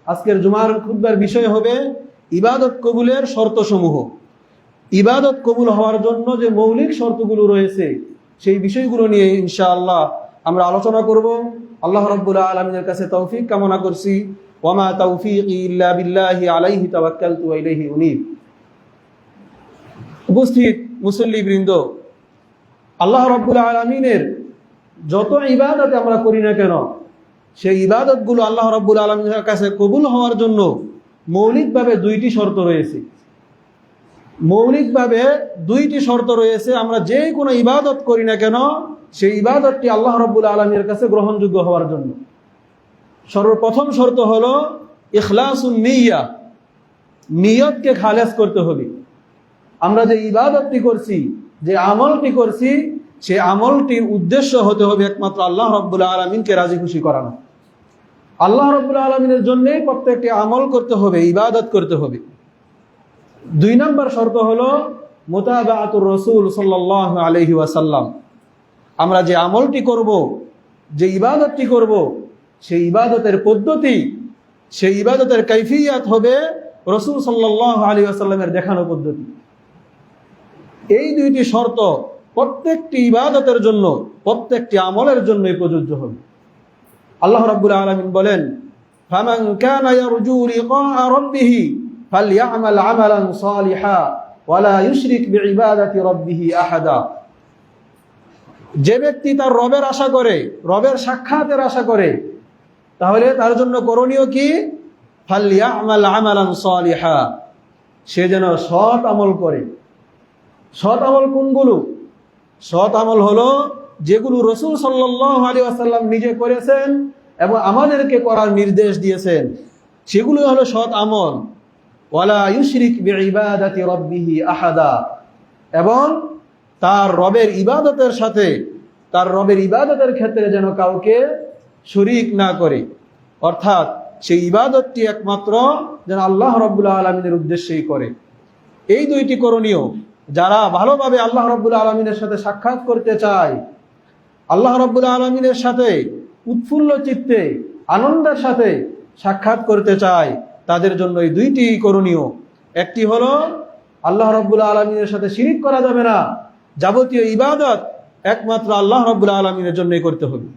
আজকের জুমার খুতবার বিষয় হবে ইবাদত কবুলের শর্তসমূহ। ইবাদত কবুল হওয়ার জন্য যে মৌলিক শর্তগুলো রয়েছে সেই বিষয়গুলো নিয়ে ইনশাআল্লাহ আমরা আলোচনা করব। আল্লাহ রাব্বুল আলামিনের কাছে তৌফিক কামনা করছি। ওয়ামা তাওফীকি ইল্লা বিল্লাহি আলাইহি তাওয়াক্কালতু ওয়া ইলাইহি উনীব। উপস্থিত মুসল্লিবৃন্দ, আল্লাহ রাব্বুল আলামিনের যত ইবাদত আমরা করি না কেন, সেই ইবাদতগুলো আল্লাহ রাব্বুল আলামিনের কাছে কবুল হওয়ার জন্য মৌলিকভাবে দুইটি শর্ত রয়েছে। মৌলিকভাবে দুইটি শর্ত রয়েছে। আমরা যে কোনো ইবাদত করি না কেন সেই ইবাদতটি আল্লাহ রাব্বুল আলামিনের কাছে গ্রহণযোগ্য হওয়ার জন্য সর্বপ্রথম শর্ত হলো ইখলাসুন নিয়্যাহ, নিয়তকে খালেস করতে হবে। আমরা যে ইবাদতটি করছি, যে আমলটি করছি, সেই আমলটির উদ্দেশ্য হতে হবে একমাত্র আল্লাহ রাব্বুল আলামিনকে রাজি খুশি করানো। আল্লাহ রাব্বুল আলামিনের জন্যই প্রত্যেকটি আমল করতে হবে, ইবাদত করতে হবে। 2 নম্বর শর্ত হলো মুতাবাআতুর রাসূল সাল্লাল্লাহু আলাইহি ওয়াসাল্লাম। আমরা যে আমলটি করব, যে ইবাদতটি করব, সেই ইবাদতের পদ্ধতি, সেই ইবাদতের কাইফিয়াত হবে রাসূল সাল্লাল্লাহু আলাইহি ওয়াসাল্লামের দেখানো পদ্ধতি। এই দুইটি শর্ত প্রত্যেকটি ইবাদতের জন্য, প্রত্যেকটি আমলের জন্যই প্রযোজ্য হবে। আল্লাহ রাব্বুল আলামিন বলেন, ফামান কানা ইয়ারজু লিকাআ রাব্বিহি ফালইআমাল আমালান সালিহা ওয়া লা ইউশরিক বিইবাদাতি রাব্বিহি আহাদা। যে ব্যক্তি তার রবের আশা করে, রবের সাক্ষাতের আশা করে, তাহলে তার জন্য করণীয় কি? ফালইআমাল আমালান সালিহা, সে যেন সৎ আমল করে। সৎ আমল কোনগুলো? সৎ আমল হলো যেগুলো রাসূল সাল্লাল্লাহু আলাইহি ওয়াসাল্লাম নিজে করেছেন এবং আমাদেরকে করার নির্দেশ দিয়েছেন, সেগুলো হলো সৎ আমল। ওয়ালা ইউশরিক বিইবাদাতি রাব্বিহি আহাদা, এবং তার রবের ইবাদতের সাথে, তার রবের ইবাদতের ক্ষেত্রে যেন কাউকে শরীক না করে। অর্থাৎ সেই ইবাদতটি একমাত্র যেন আল্লাহ রাব্বুল আলামিনের উদ্দেশ্যেই করে। এই দুইটি করণীয়। যারা ভালোভাবে আল্লাহ রাব্বুল আলামিনের সাথে সাক্ষাৎ করতে চায়, আল্লাহ রাব্বুল আলামিনের সাথে উৎফুল্ল চিত্তে আনন্দের সাথে সাক্ষাৎ করতে চায়, তাদের জন্য এই দুইটি করণীয়। একটি হলো আল্লাহ রাব্বুল আলামিনের সাথে শিরিক করা যাবে না, যাবতীয় ইবাদত একমাত্র আল্লাহ রাব্বুল আলামিনের জন্যই করতে হবে।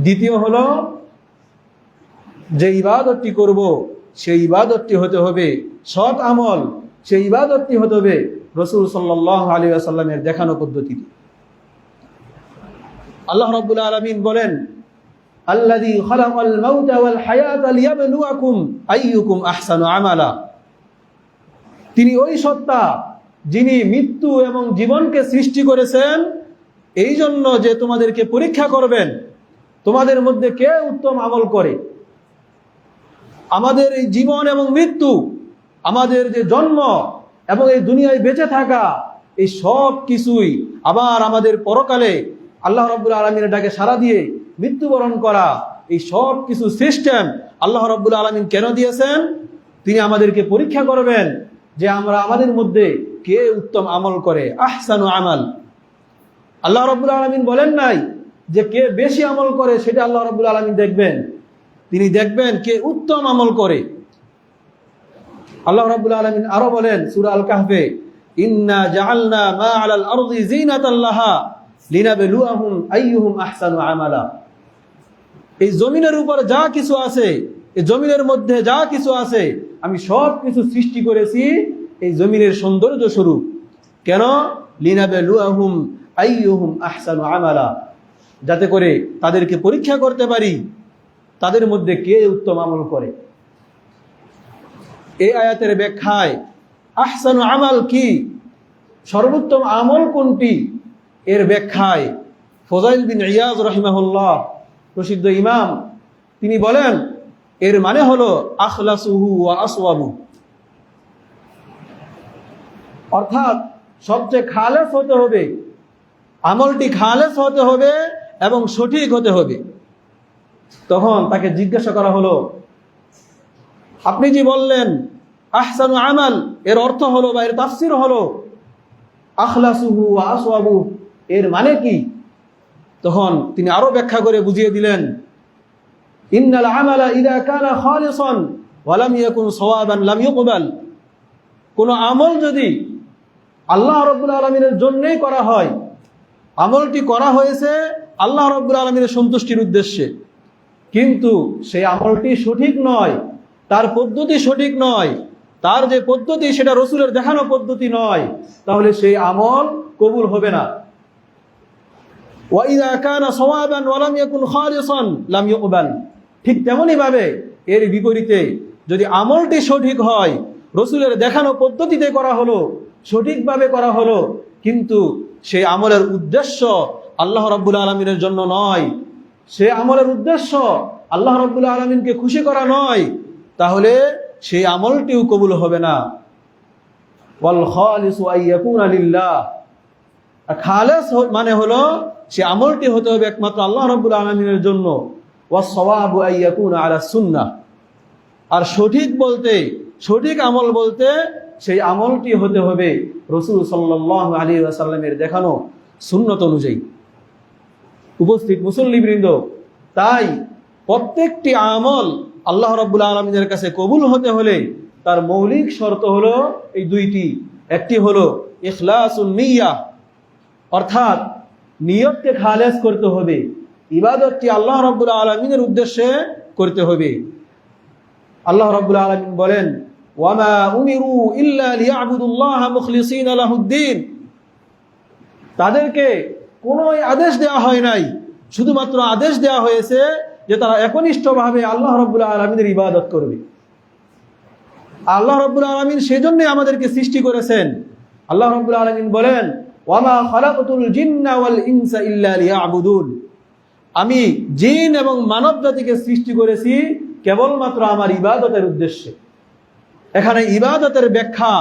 দ্বিতীয় হলো যে ইবাদতটি করব সেই ইবাদতটি হতে হবে সৎ আমল, সেই ইবাদতটি হতে হবে রাসূল সাল্লাল্লাহু আলাইহি ওয়াসাল্লামের দেখানো পদ্ধতিতে। আল্লাহ রাব্বুল আলামিন বলেন, আল্লাযী খালাকাল মাউতা ওয়াল হায়াতা লিয়াবলুয়াকুম আইয়ুকুম আহসানু আমালা। তিনি ওই সত্তা যিনি মৃত্যু এবং জীবনকে সৃষ্টি করেছেন এই জন্য যে তোমাদেরকে পরীক্ষা করবেন তোমাদের মধ্যে কে উত্তম আমল করে। আমাদের এই জীবন এবং মৃত্যু, আমাদের যে জন্ম এবং এই দুনিয়ায় বেঁচে থাকা, এই সব কিছুই আবার আমাদের পরকালে আল্লাহ রাব্বুল আলামিনের ডাকে সাড়া দিয়ে মৃত্যুবরণ করা, এই সব কিছু সিস্টেম আল্লাহ রাব্বুল আলামিন কেন দিয়েছেন? তিনি আমাদেরকে পরীক্ষা করবেন যে আমরা আমাদের মধ্যে কে উত্তম আমল করে, আহসানু আমাল। আল্লাহ রাব্বুল আলামিন বলেন নাই যে কে বেশি আমল করে সেটা আল্লাহ রাব্বুল আলামিন দেখবেন, তিনি দেখবেন কে উত্তম আমল করে। আল্লাহ রাব্বুল আলামিন আরো বলেন সূরা আল কাহফে, ইন্না জাআলনা মা আলাল আরদি যিনাতাল লাহা লিনাবলুয়াহুম আইয়ুহুম আহসানু আমালা। এই জমিনের উপর যা কিছু আছে, এই জমিনের মধ্যে যা কিছু আছে, আমি সব কিছু সৃষ্টি করেছি এই জমিনের সৌন্দর্য স্বরূপ। কেন? লিনাবলুয়াহুম আইয়ুহুম আহসানু আমালা, যাতে করে তাদেরকে পরীক্ষা করতে পারি তাদের মধ্যে কে উত্তম আমল করে। এই আয়াতের ব্যাখ্যায় আহসানু আমাল কি, সর্বোত্তম আমল কোনটি, এর ব্যাখ্যায় ফজাইল বিন ইয়াজ রাহিমাহুল্লাহ, প্রসিদ্ধ ইমাম, তিনি বলেন এর মানে হলো আখলাসুহু ওয়া আসওয়াবু, অর্থাৎ সবচেয়ে খালেস হতে হবে, আমলটি খালেস হতে হবে এবং সঠিক হতে হবে। তখন তাকে জিজ্ঞাসা করা হলো, আপনি যে বললেন আহসানু আমাল, এর অর্থ হলো বা এর তাফসীর হলো আখলাসুহু ওয়া আসওয়াবু, এর মানে কি? তখন তিনি আরো ব্যাখ্যা করে বুঝিয়ে দিলেন, ইন্নাল আমালা ইযা কানা খালিসান ওয়া লাম ইয়াকুন সাওয়াবান লাম ইউকবাল। কোন আমল যদি আল্লাহ রাব্বুল আলামিনের জন্যই করা হয়, আমলটি করা হয়েছে আল্লাহ রাব্বুল আলামিনের সন্তুষ্টির উদ্দেশ্যে, কিন্তু সেই আমলটি সঠিক নয়, তার পদ্ধতি সঠিক নয়, তার যে পদ্ধতি সেটা রাসূলের দেখানো পদ্ধতি নয়, তাহলে সেই আমল কবুল হবে না। ওয়া ইযা কানা সাওয়াবান ওয়া লাম ইয়াকুন খালিসান লাম ইউকবাল। ঠিক তেমনি ভাবে এর বিপরীতে যদি আমলটি সঠিক হয়, রাসূলের দেখানো পদ্ধতিতে করা হলো, সঠিকভাবে করা হলো, কিন্তু সেই আমলের উদ্দেশ্য আল্লাহ রাব্বুল আলামিনের জন্য নয়, সে আমলের উদ্দেশ্য আল্লাহ রাব্বুল আলামিনকে খুশি করা নয়, তাহলে সেই আমলটিও কবুল হবে না। ওয়াল খালিসু আইয়াকুনা লিল্লাহ। খালেস মানে হলো সে আমলটি হতে হবে একমাত্র আল্লাহ রাব্বুল আলামিনের জন্য। ওয়াস সাওয়াবু আইয়াকুনা আলা সুন্নাহ। আর সঠিক বলতে, সঠিক আমল বলতে সেই আমলটি হতে হবে রাসূল সাল্লাল্লাহু আলাইহি ওয়াসাল্লামের দেখানো সুন্নত অনুযায়ী। উপস্থিত মুসল্লিবৃন্দ, তাই প্রত্যেকটি আমল আল্লাহ রাব্বুল আলামিনের কাছে কবুল হতে হলে তার মৌলিক শর্ত হলো এই দুইটি। একটি হলো ইখলাসুন নিয়্যাহ, অর্থাৎ নিয়তকে খালেস করতে হবে, ইবাদতটি আল্লাহ রাব্বুল আলামিনের উদ্দেশ্যে করতে হবে। আল্লাহ রাব্বুল আলামিন বলেন, ওয়ামা উমিরু ইল্লা লিয়াবুদুল্লাহা মুখলিসিনা লাহুদ্দিন। তাদেরকে কোনো আদেশ দেওয়া হয় নাই, শুধুমাত্র আদেশ দেওয়া হয়েছে যে তারা একনিষ্ঠভাবে আল্লাহ রাব্বুল আলামিনের ইবাদত করবে। আল্লাহ রাব্বুল আলামিন সেজন্যই আমাদেরকে সৃষ্টি করেছেন। আল্লাহ রাব্বুল আলামিন বলেন, ওয়ামা খালাকতুল জিন্না ওয়াল ইনসা ইল্লা লিয়াবুদুন। আমি জিন এবং মানব জাতিকে সৃষ্টি করেছি কেবলমাত্র আমার ইবাদতের উদ্দেশ্যে। এখানে ইবাদতের ব্যাখ্যা,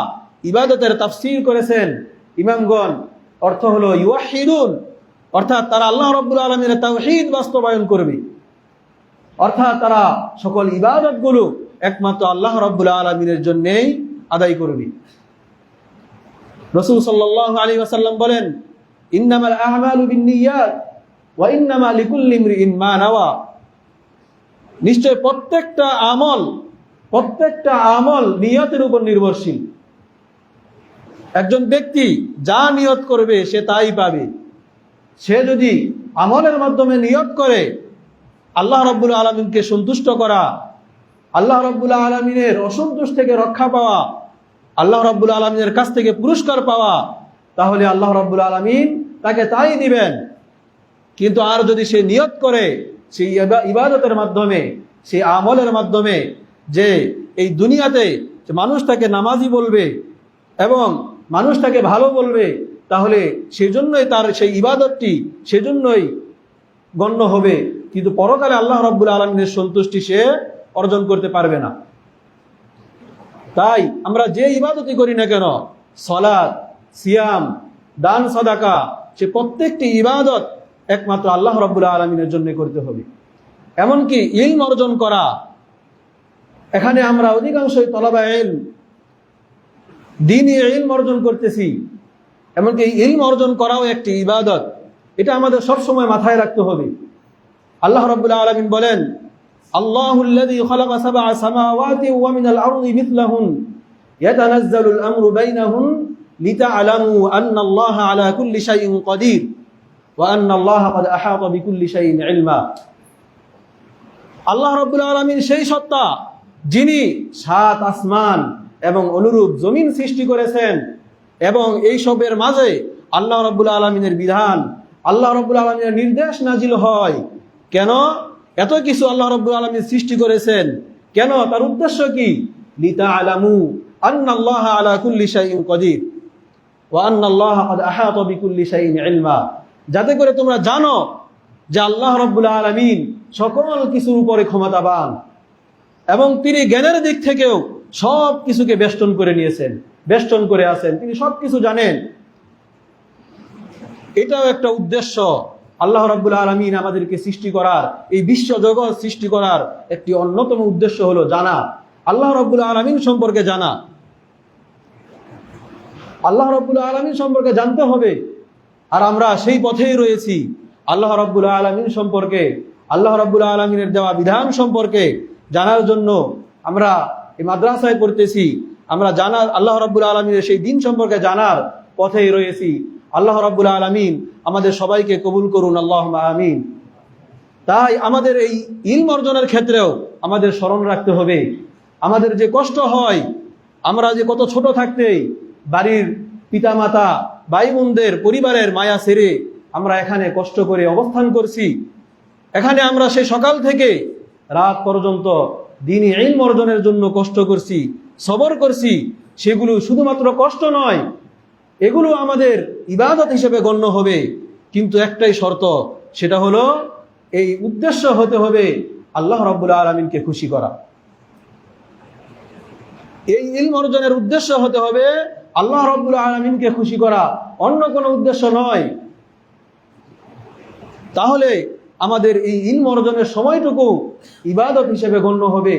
ইবাদতের তাফসীর করেছেন ইমামগণ। অর্থ হলো ইউহিদুন, অর্থাৎ তারা আল্লাহ রাব্বুল আলামিনের তাওহীদ বাস্তবায়ন করবে, অর্থাৎ তারা সকল ইবাদতগুলো একমাত্র আল্লাহ রাব্বুল আলামিনের জন্যই আদায় করবে। রাসূল সাল্লাল্লাহু আলাইহি ওয়াসাল্লাম বলেন, ইন্নামাল আ'মালু বিন্নিয়াত ওয়া ইন্নামা লিকুল্লি ইমরিইন মা নাওয়া। নিশ্চয় প্রত্যেকটা আমল নিয়তের উপর নির্ভরশীল। একজন ব্যক্তি যা নিয়ত করবে সে তাই পাবে। সে যদি আমলের মাধ্যমে নিয়ত করে আল্লাহ রাব্বুল আলামিনকে সন্তুষ্ট করা, আল্লাহ রাব্বুল আলামিনের অসন্তুষ্ট থেকে রক্ষা পাওয়া, আল্লাহ রাব্বুল আলামিনের কাছ থেকে পুরস্কার পাওয়া, তাহলে আল্লাহ রাব্বুল আলামিন তাকে তাই দিবেন। কিন্তু আর যদি সে নিয়ত করে সেই ইবাদতের মাধ্যমে, সেই আমলের মাধ্যমে, যে এই দুনিয়াতে মানুষ তাকে নামাজি বলবে এবং মানুষ তাকে ভালো বলবে, তাহলে সেজন্যই তার সেই ইবাদতটি সেজন্যই গণ্য হবে, কিন্তু পরকালে আল্লাহ রাব্বুল আলামিনের সন্তুষ্টি সে অর্জন করতে পারবে না। তাই আমরা যে ইবাদতই করি না কেন, সালাত, সিয়াম, দান, সাদাকা, সে প্রত্যেকটি ইবাদত একমাত্র আল্লাহ রাব্বুল আলামিনের জন্য করতে হবে। এমনকি ইলম অর্জন করা, এখানে আমরা অধিকাংশই তলাবা ইলম, দ্বীনি ইলম অর্জন করতেছি, এমনকি ইলম অর্জন করাও একটি ইবাদত। এটা আমাদের সবসময় মাথায় রাখতে হবে। আল্লাহ রাব্বুল আলামিন বলেন, আল্লাহুল্লাযী খালাকা সাবআ সামাওয়াতি ওয়া মিনাল আরদি মিথলাহুন ইয়াতানাজ্জালুল আমরু বাইনাহুম লিতা'লামু আন্নাল্লাহা আলা কুল্লি শাইইন কাদির ওয়া আন্নাল্লাহা ক্বাদ আহাতা বিকুল্লি শাইইন ইলমা। আল্লাহ রাব্বুল আলামিন সেই সত্তা যিনি ৭ আসমান এবং অনুরূপ জমিন সৃষ্টি করেছেন, এবং এই সবের মাঝে আল্লাহ রাব্বুল আলামিনের বিধান, আল্লাহ রাব্বুল আলামিনের নির্দেশ নাজিল হয়। কেন এত কিছু আল্লাহ রাব্বুল আলামিন সৃষ্টি করেছেন? কেন? তার উদ্দেশ্য কি? লিতা'লামু আন্নাল্লাহা আলা কুল্লি শাইইন কাদির ওয়া আন্নাল্লাহা ক্বাদ আহাতা বিকুল্লি শাইইন ইলমা। যাতে করে তোমরা জানো যে আল্লাহ রাব্বুল আলামিন সকল কিছুর উপরে ক্ষমতাবান এবং তিনি জ্ঞানের দিক থেকেও সব কিছুকে বেষ্টন করে নিয়েছেন, বেষ্টন করে আছেন, তিনি সবকিছু জানেন। এটাও একটা উদ্দেশ্য। আল্লাহ রাব্বুল আলামিন আমাদেরকে সৃষ্টি করার, এই বিশ্ব জগৎ সৃষ্টি করার একটি অন্যতম উদ্দেশ্য হলো জানা, আল্লাহ রাব্বুল আলামিন সম্পর্কে জানা। আল্লাহ রাব্বুল আলামিন সম্পর্কে জানতে হবে, আর আমরা সেই পথেই রয়েছি। আল্লাহ রাব্বুল আলামিন সম্পর্কে আল্লাহ রাব্বুল আলামিনের দেওয়া বিধান সম্পর্কে জানার জন্য আমরা এই মাদ্রাসায় পড়তেছি, আমরা আল্লাহ রাব্বুল আলামিনের সেই দিন সম্পর্কে জানার পথেই রয়েছি। আল্লাহ রাব্বুল আলামিন আমাদের সবাইকে কবুল করুন, আল্লাহুম্মা আমিন। তাই আমাদের এই ইলম অর্জনের ক্ষেত্রেও আমাদের স্মরণ রাখতে হবে, আমাদের যে কষ্ট হয়, আমরা যে কত ছোট থাকতেই বাড়ির পিতামাতা, ভাই বোনদের, পরিবারের মায়া ছেড়ে আমরা এখানে কষ্ট করে অবস্থান করছি। এখানে আমরা সেই সকাল থেকে রাত পর্যন্ত দ্বীনি ইলম অর্জনের জন্য কষ্ট করছি, সবর করছি। সেগুলো শুধুমাত্র কষ্ট নয়, এগুলো আমাদের ইবাদত হিসেবে গণ্য হবে। কিন্তু একটাই শর্ত, সেটা হলো এই উদ্দেশ্য হতে হবে আল্লাহ রাব্বুল আলামিনকে খুশি করা। এই ইলম অর্জনের উদ্দেশ্য হতে হবে আল্লাহ রাব্বুল আলামিনকে খুশি করা, অন্য কোনো উদ্দেশ্য নয়। তাহলে আমাদের এই ইলম অর্জনের সময়টুকু ইবাদত হিসেবে গণ্য হবে,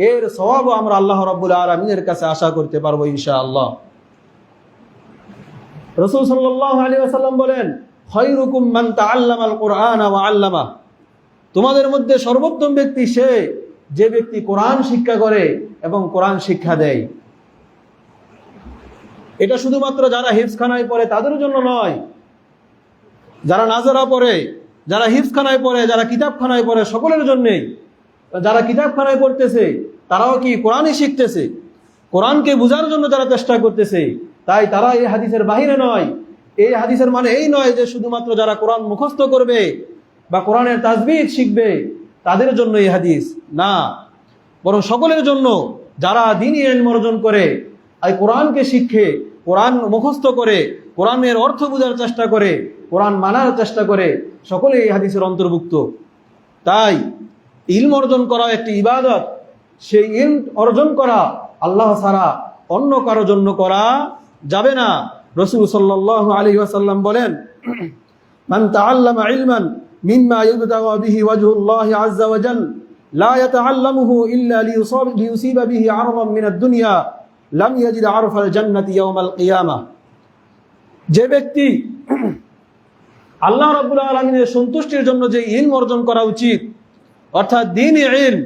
এর সওয়াবও আমরা আল্লাহ রাব্বুল আলামিনের কাছে আশা করতে পারবো ইনশাআল্লাহ। রাসূল সাল্লাল্লাহু আলাইহি ওয়াসাল্লাম বলেন, খায়রুকুম মান তাআল্লামাল কুরআনা ওয়া আল্লামা। তোমাদের মধ্যে সর্বোত্তম ব্যক্তি সে যে ব্যক্তি কোরআন শিক্ষা করে এবং কোরআন শিক্ষা দেয়। এটা শুধুমাত্র যারা হিফজখানায় পড়ে তাদের জন্য নয়, যারা নাজারা পড়ে, যারা হিফজখানায় পড়ে, যারা কিতাবখানায় পড়ে, সকলের জন্যেই। যারা কিতাবখানায় পড়তেছে তারাও কি কোরআনই শিখতেছে, কোরআনকে বোঝার জন্য যারা চেষ্টা করতেছে, তাই তারা এই হাদিসের বাহিরে নয়। এই হাদিসের মানে এই নয় যে শুধুমাত্র যারা কোরআন মুখস্থ করবে বা কোরআনের তাজবিদ শিখবে তাদের জন্য এই হাদিস না, বরং সকলের জন্য। যারা দ্বীনি ইলম অর্জন করে, আর কোরআনকে শিখে, কোরআন মুখস্থ করে, কোরআনের অর্থ বোঝার চেষ্টা করে, কোরআন মানার চেষ্টা করে, সকলে এই হাদিসের অন্তর্ভুক্ত। তাই ইলম অর্জন করা একটি ইবাদত। সেই ইলম অর্জন করা আল্লাহ ছাড়া অন্য কারো জন্য করা যাবে না। রাসূল সাল্লাল্লাহু আলাইহি ওয়াসাল্লাম বলেন, মান তাআল্লামা ইলমান মিম্মা ইবতাগা বিহি ওয়াজহুল্লাহি আযজা ওয়া জাল লা ইয়াতাআল্লামুহু ইল্লা লিয়ুসিবা বিহি আরদাম মিনাদ দুনিয়া লাম ইয়াজিদ আরফাল জান্নাতি ইয়াওমাল কিয়ামাহ। যে ব্যক্তি আল্লাহ রাব্বুল আলামিনের সন্তুষ্টির জন্য যে ইলম অর্জন করা উচিত, অর্থাৎ দ্বীনি ইলম,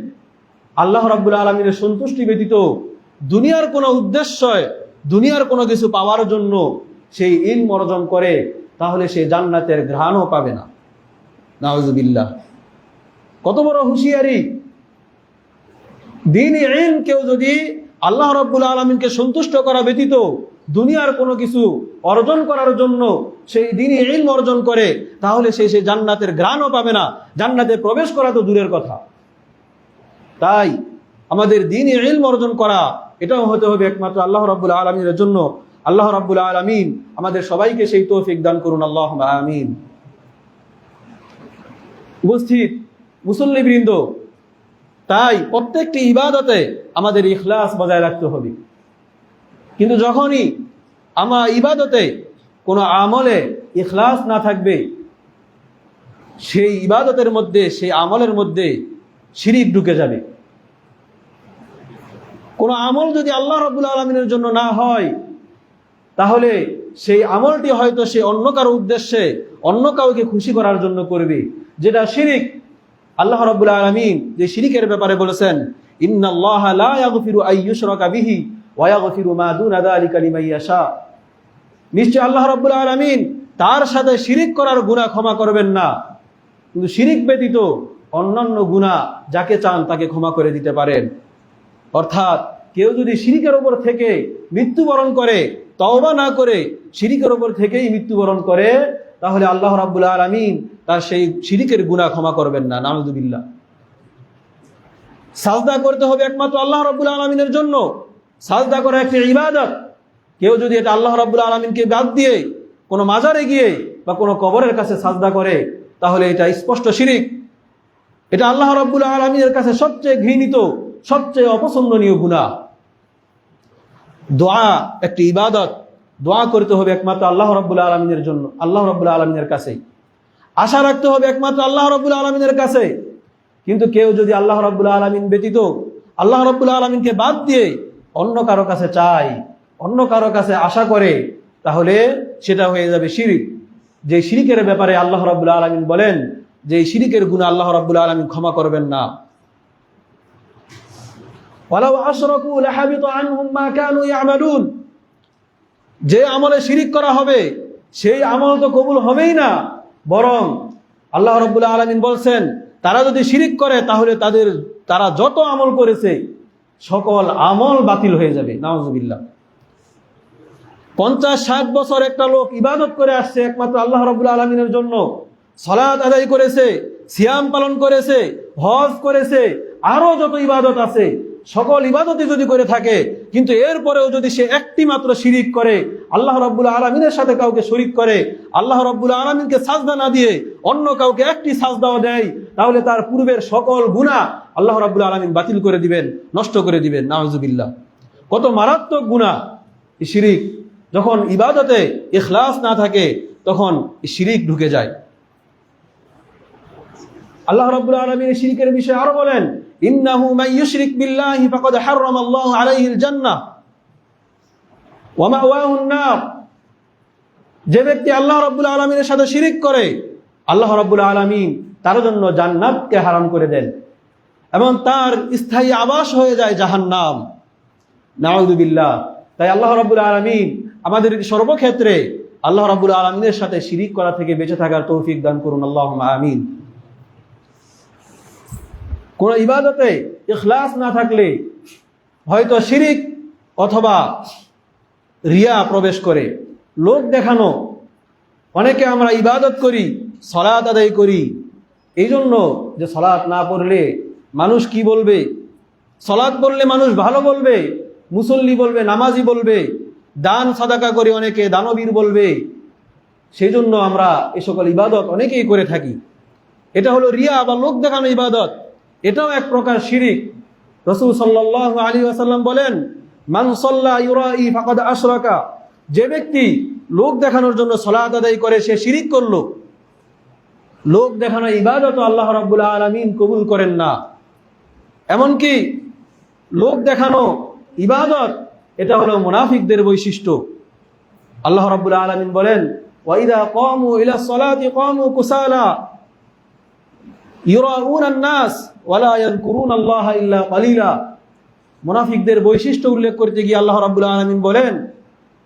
আল্লাহ রাব্বুল আলামিনের সন্তুষ্টি ব্যতীত দুনিয়ার কোনো উদ্দেশ্য, দুনিয়ার কোনো কিছু পাওয়ার জন্য সেই ইলম অর্জন করে, তাহলে সে জান্নাতের ঘ্রাণও পাবে না। নাউযুবিল্লাহ। কত বড় হুঁশিয়ারি! দ্বীনি ইলম কেউ যদি আল্লাহ রাব্বুল আলামিনকে সন্তুষ্ট করা ব্যতীত দুনিয়ার কোনো কিছু অর্জন করার জন্য সেই দ্বীনি ইলম অর্জন করে, তাহলে সে জান্নাতের ঘ্রাণও পাবে না, জান্নাতে প্রবেশ করা তো দূরের কথা। তাই আমাদের দ্বীনি ইলম অর্জন করা এটাও হতে হবে একমাত্র আল্লাহ রাব্বুল আলামিনের জন্য। আল্লাহ রাব্বুল আলামিন আমাদের সবাইকে সেই তৌফিক দান করুন, আল্লাহুম্মা আমিন। উপস্থিত মুসল্লিবৃন্দ, তাই প্রত্যেকটি ইবাদতে আমাদের ইখলাস বজায় রাখতে হবে। কিন্তু যখনই আমার ইবাদতে কোনো আমলে ইখলাস না থাকবে, সেই ইবাদতের মধ্যে, সেই আমলের মধ্যে শিরিক ঢুকে যাবে। কোনো আমল যদি আল্লাহ রাব্বুল আলামিনের জন্য না হয়, তাহলে সেই আমলটি হয়তো সে অন্য কারো উদ্দেশ্যে, অন্য কাউকে খুশি করার জন্য করবে, যেটা শিরিক। আল্লাহ রাব্বুল আলামিন যে শিরিকের ব্যাপারে বলেছেন, ইন্নাল্লাহা লা ইয়াগফিরু আইয়ুশরাকা বিহি ওয়া ইয়াগফিরু মা দুনা যালিকা লিমান ইয়াশা। নিশ্চয় আল্লাহ রাব্বুল আলামিন তার সাথে শিরিক করার গুনাহ ক্ষমা করবেন না, কিন্তু শিরিক ব্যতীত অন্যান্য গুনাহ যাকে চান তাকে ক্ষমা করে দিতে পারেন। অর্থাৎ কেউ যদি শিরিকের উপর থেকে মৃত্যুবরণ করে, তওবা না করে শিরিকের উপর থেকেই মৃত্যুবরণ করে, তাহলে আল্লাহ রাব্বুল আলামিন তার সেই শিরিকের গুনাহ ক্ষমা করবেন না। নাউযুবিল্লাহ। সাজদা করতে হবে একমাত্র আল্লাহ রাব্বুল আলামিনের জন্য। সাজদা করা একটি ইবাদত। কেউ যদি এটা আল্লাহ রাব্বুল আলামিনকে বাদ দিয়ে কোনো মাজারে গিয়ে বা কোনো কবরের কাছে সাজদা করে, তাহলে এটা স্পষ্ট শিরিক। এটা আল্লাহ রাব্বুল আলামিনের কাছে সবচেয়ে ঘৃণিত, সবচেয়ে অপছন্দনীয় গুনাহ। দোয়া একটি ইবাদত। দোয়া করতে হবে একমাত্র আল্লাহ রাব্বুল আলামিনের জন্য, আল্লাহ রাব্বুল আলামিনের কাছে। আশা রাখতে হবে একমাত্র আল্লাহ রাব্বুল আলামিনের কাছে। কিন্তু কেউ যদি আল্লাহ রাব্বুল আলামিন ব্যতীত, আল্লাহ রাব্বুল আলামিনকে বাদ দিয়ে অন্য কারো কাছে চায়, অন্য কারো কাছে আশা করে, তাহলে সেটা হয়ে যাবে শিরিক। যে শিরিকের ব্যাপারে আল্লাহ রাব্বুল আলামিন বলেন, যে এই শিরিকের গুনাহ আল্লাহ রাব্বুল আলামিন ক্ষমা করবেন না। ওয়ালাউ আশরাকু লাহাবিতা আনহুম মা কানু ইয়ামালুন, যে আমলে শিরিক করা হবে সেই আমল তো কবুল হবেই না, বরং আল্লাহ রাব্বুল আলামিন বলছেন তারা যদি শিরিক করে তাহলে তারা যত আমল করেছে সকল আমল বাতিল হয়ে যাবে। নাউযুবিল্লাহ। 50-60 বছর একটা লোক ইবাদত করে আসছে একমাত্র আল্লাহ রাব্বুল আলামিনের জন্য, সালাত আদায় করেছে, সিয়াম পালন করেছে, হজ করেছে, আরো যত ইবাদত আছে সকল ইবাদতই যদি করে থাকে, কিন্তু এরপরেও যদি সে একটি মাত্র শিরিক করে, আল্লাহ রাব্বুল আলামিনের সাথে কাউকে শরীক করে, আল্লাহ রাব্বুল আলামিনকে সাজদা না দিয়ে অন্য কাউকে একটি সাজদাও দেয়, তাহলে তার পূর্বের সকল গুনাহ আল্লাহ রাব্বুল আলামিন বাতিল করে দিবেন, নষ্ট করে দিবেন। নাউযুবিল্লাহ। কত মারাত্মক গুনাহ এই শিরিক। যখন ইবাদতে ইখলাস না থাকে তখন শিরিক ঢুকে যায়। আল্লাহ রাব্বুল আলামিন শিরকের বিষয়ে আরো বলেন, ইন্নাহু মান ইউশরিক বিল্লাহি ফাকাদ হারামাল্লাহু আলাইহিল জান্নাহ ওয়া মাওয়াহুন নার। যে ব্যক্তি আল্লাহ রাব্বুল আলামিনের সাথে শিরিক করে আল্লাহ রাব্বুল আলামিন তার জন্য জান্নাতকে হারাম করে দেন এবং তার স্থায়ী আবাস হয়ে যায় জাহান্নাম। নাউযুবিল্লাহ। তাই আল্লাহ রাব্বুল আলামিন আমাদের সর্বক্ষেত্রে আল্লাহ রাব্বুল আলামিনের সাথে শিরিক করা থেকে বেঁচে থাকার তৌফিক দান করুন, আল্লাহুম্মা আমিন। কোন ইবাদতে ইখলাস না থাকলে হয়তো শিরিক অথবা রিয়া প্রবেশ করে, লোক দেখানো। অনেকে আমরা ইবাদত করি, সালাত আদায় করি এই জন্য যে সালাত না পড়লে মানুষ কি বলবে, সালাত পড়লে মানুষ ভালো বলবে, মুসল্লি বলবে, নামাজি বলবে, দান সাদাকা করে অনেকে দানবীর বলবে, সেই জন্য আমরা এই সকল ইবাদত অনেকেই করে থাকি। এটা হলো রিয়া বা লোক দেখানো ইবাদত, এটাও এক প্রকার শিরিক। রাসূল সাল্লাল্লাহু আলাইহি ওয়াসাল্লাম বলেন, মান সাল্লা ইউরাই ফাকাদ আশরাকা, যে ব্যক্তি লোক দেখানোর জন্য সালাত আদায় করে সে শিরিক করলো। লোক দেখানো ইবাদত আল্লাহ রাব্বুল আলামিন কবুল করেন না। এমনকি লোক দেখানো ইবাদত এটা হলো মুনাফিকদের বৈশিষ্ট্য। আল্লাহ রাব্বুল আলামিন বলেন, ওয়া ইযা কামু ইলা সলাতি কামু কুসালা ইউরাউনান নাস ওয়া লা ইয়াযকুরুনাল্লাহা ইল্লা কালিলা। মুনাফিকদের বৈশিষ্ট্য উল্লেখ করতে গিয়ে আল্লাহ রাব্বুল আলামিন বলেন,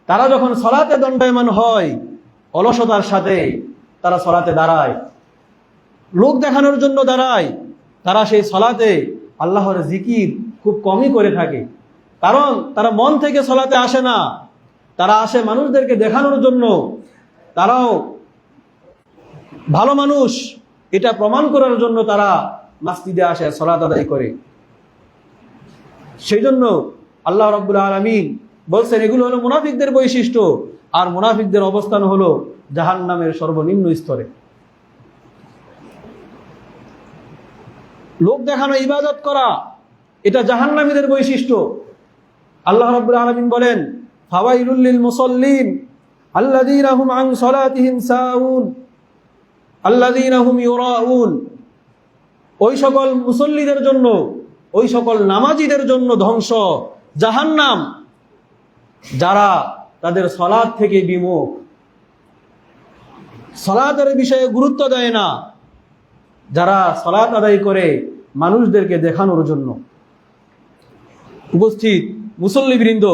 তারা যখন সালাতে দণ্ডায়মান হয় অলসতার সাথে তারা সালাতে দাঁড়ায়, লোক দেখানোর জন্য দাঁড়ায়, তারা সেই সালাতে আল্লাহর জিকির খুব কমই করে থাকে। কারণ তারা মন থেকে সালাতে আসে না, তারা আসে মানুষদেরকে দেখানোর জন্য। তারাও ভালো মানুষ এটা প্রমাণ করার জন্য তারা মসজিদে আসে, সালাত আদায় করে। সেই জন্য আল্লাহ রাব্বুল আলামিন বলছেন এগুলো হলো মুনাফিকদের বৈশিষ্ট্য, আর মুনাফিকদের অবস্থান হলো জাহান্নামের সর্বনিম্ন স্তরে। লোক দেখানো ইবাদত করা এটা জাহান্নামীদের বৈশিষ্ট্য। আল্লাহ রাব্বুল আলামিন বলেন, ফাওয়াইলুল লিল মুসাল্লিন আল্লাযীনা হুম আন সালাতিহিম সাহুন আল্লাযীনা হুম ইউরাউন। ওই সকল মুসল্লিদের জন্য, ওই সকল নামাজীদের জন্য ধ্বংস, জাহান্নাম, যারা তাদের সালাত থেকে বিমুখ, সালাতের বিষয়ে গুরুত্ব দেয় না, যারা সালাত আদায় করে মানুষদেরকে দেখানোর জন্য। উপস্থিত মুসল্লিবৃন্দ,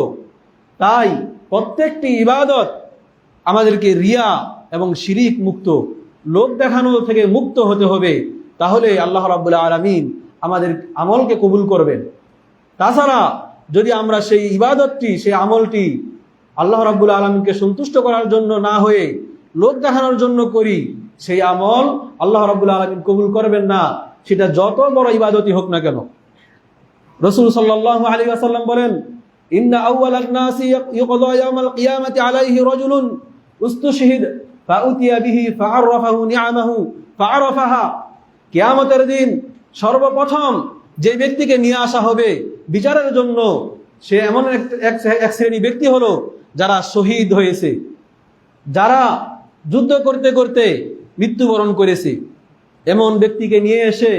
তাই প্রত্যেকটি ইবাদত আমাদেরকে রিয়া এবং শিরিক মুক্ত, লোক দেখানো থেকে মুক্ত হতে হবে, তাহলে আল্লাহ রাব্বুল আলামিন আমাদের আমলকে কবুল করবেন। তাছাড়া যদি আমরা সেই ইবাদতটি, সেই আমলটি আল্লাহ রাব্বুল আলামিনকে সন্তুষ্ট করার জন্য না হয়ে লোক দেখানোর জন্য করি, সেই আমল আল্লাহ রাব্বুল আলামিন কবুল করবেন না, সেটা যত বড় ইবাদতই হোক না কেন। রাসূল সাল্লাল্লাহু আলাইহি ওয়াসাল্লাম বলেন, ইন্না আউওয়ালান নাসি ইউকযা ইয়াওমাল কিয়ামাতি আলাইহি রাজুলুন উস্তুশহিদ ফাউতিয়া বিহি ফাআরাফাহু নিআমাহু ফাআরাফাহা। কিয়ামতের দিন সর্বপ্রথম যে ব্যক্তিকে নিয়ে আসা হবে বিচারের জন্য, সে এমন এক শ্রেণী ব্যক্তি হলো যারা শহীদ হয়েছে, যারা যুদ্ধ করতে করতে মৃত্যুবরণ করেছে। এমন ব্যক্তিকে নিয়ে এসে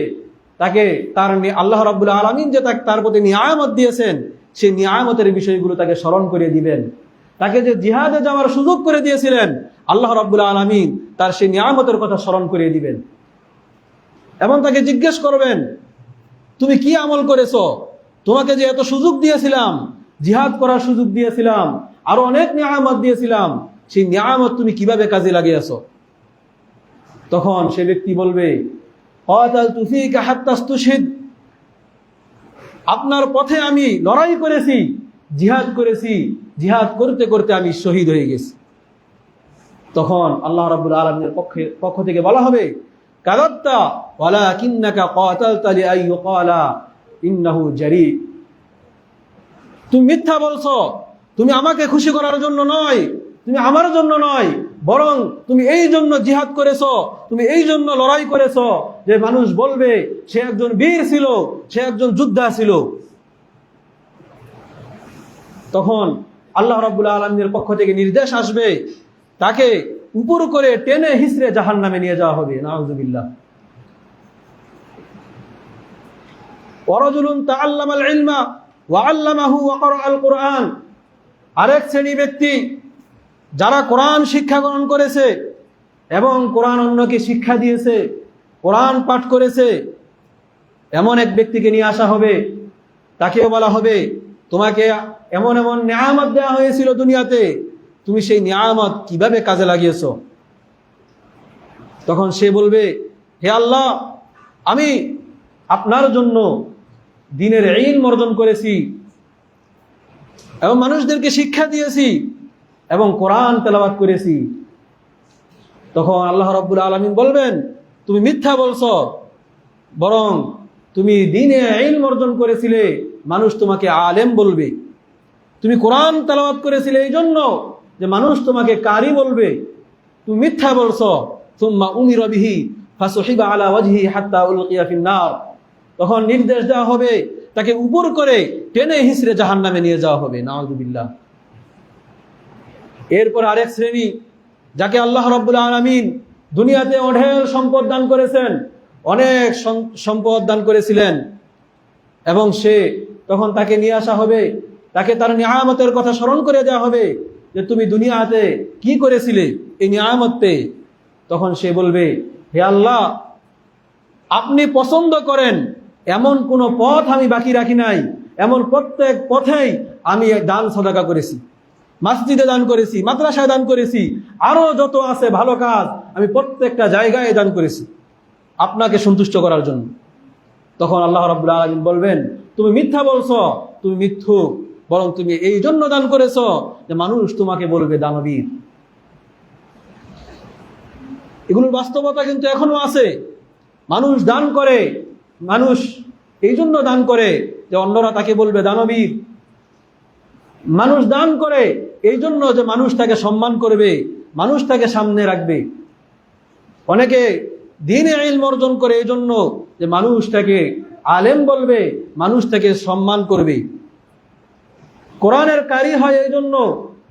তাকে তার আল্লাহ রাব্বুল আলামিন যে তার প্রতি নিয়ামত দিয়েছেন, সেই নিয়ামতের বিষয়গুলো তাকে স্মরণ করে দিবেন। তাকে যে জিহাদে যাওয়ার সুযোগ করে দিয়েছিলেন, আল্লাহ রাব্বুল আলামিন তার সেই নিয়ামতের কথা স্মরণ করে দিবেন। এবং তাকে জিজ্ঞেস করবেন, তুমি কি আমল করেছো? তোমাকে যে এত সুযোগ দিয়েছিলাম, জিহাদ করার সুযোগ দিয়েছিলাম, আরো অনেক নিয়ামত দিয়েছিলাম, সেই নিয়ামত তুমি কিভাবে কাজে লাগিয়েছো? তখন সে ব্যক্তি বলবে, কাতালতু ফীকা হাত্তা ইস্তুশহিদ, আপনার পথে আমি লড়াই করেছি, জিহাদ করেছি, জিহাদ করতে করতে আমি শহীদ হয়ে গেছি। তখন আল্লাহ রাব্বুল আলামিনের পক্ষ থেকে বলা হবে, কাযাবতা ওয়ালাকিন্নাকা কাতালতা লিআন ইউকালা ইন্নাহু জারি, তুমি মিথ্যা বলছো, তুমি আমাকে খুশি করার জন্য নয়, তুমি আমার জন্য নয়, বরং তুমি এই জন্য জিহাদ করেছো, তুমি এই জন্য লড়াই করেছো যে মানুষ বলবে সে একজন বীর ছিল, সে একজন যোদ্ধা ছিল। তখন আল্লাহ রাব্বুল আলামিনের পক্ষ থেকে নির্দেশ আসবে, তাকে উপর করে টেনে হিসড়ে জাহান্নামে নিয়ে যাওয়া হবে। নাউযুবিল্লাহ। ওয়ারাজুলুন তাআল্লামাল ইলমা ওয়া আল্লামাহু ওয়া ক্বারাআল কুরআন, আরেক শ্রেণী ব্যক্তি যারা কোরআন শিক্ষা গ্রহণ করেছে এবং কোরআন অন্যকে শিক্ষা দিয়েছে, কোরআন পাঠ করেছে, এমন এক ব্যক্তিকে নিয়ে আসা হবে। তাকেও বলা হবে, তোমাকে এমন এমন নিয়ামত দেওয়া হয়েছিল দুনিয়াতে, তুমি সেই নিয়ামত কিভাবে কাজে লাগিয়েছো? তখন সে বলবে, হে আল্লাহ, আমি আপনার জন্য দ্বীনের ইলম অর্জন করেছি এবং মানুষদেরকে শিক্ষা দিয়েছি এবং কোরআন তেলাওয়াত করেছি। তখন আল্লাহ রাব্বুল আলামিন বলবেন, তুমি মিথ্যা বলছো, বরং তুমি দ্বীনে ইলম অর্জন করেছিলে, মানুষ তোমাকে আলেম বলবে। তুমি কোরআন তেলাওয়াত করেছিলে এই জন্য যে মানুষ তোমাকে কারি বলবে। তুমি মিথ্যা বলছো। সুম্মা উমিরা বিহি ফাসুহিবা আলা ওয়াজহি হাত্তা উলকিয়া ফিন নার, তখন নির্দেশ দেওয়া হবে, তাকে উপর করে টেনে হিসড়ে জাহান্নামে নিয়ে যাওয়া হবে। নাউযুবিল্লাহ। এরপর আরেক শ্রেণী, যাকে আল্লাহ রাব্বুল আলামিন দুনিয়াতে অঢেল সম্পদ দান করেছেন, অনেক সম্পদ দান করেছিলেন, এবং সে তখন তাকে নিয়ে আসা হবে, তাকে তার নিয়ামতের কথা স্মরণ করে দেওয়া হবে যে তুমি দুনিয়াতে কি করেছিলে এই নিয়ামত পেয়ে। তখন সে বলবে, হে আল্লাহ, আপনি পছন্দ করেন এমন কোনো পথ আমি বাকি রাখি নাই, এমন প্রত্যেক পথেই আমি দান সাদাকা করেছি, মসজিদে দান করেছি, মাদ্রাসায় দান করেছি, আরো যত আছে ভালো কাজ আমি প্রত্যেকটা জায়গায় দান করেছি আপনাকে সন্তুষ্ট করার জন্য। তখন আল্লাহ রাব্বুল আলামিন বলবেন, তুমি মিথ্যা বলছো, তুমি মিথ্যুক, বরং তুমি এই জন্য দান করেছো যে মানুষ তোমাকে বলবে দানবীর। এগুলোর বাস্তবতা কিন্তু এখনো আছে। মানুষ দান করে, মানুষ এই জন্য দান করে যে অন্যরা তাকে বলবে দানবীর। মানুষ দান করে এই জন্য যে মানুষ তাকে সম্মান করবে, মানুষ তাকে সামনে রাখবে। অনেকে দ্বীনে ইলম অর্জন করে এই জন্য যে মানুষ তাকে আলেম বলবে, মানুষ তাকে সম্মান করবে। কোরআনের কারি হয় এই জন্য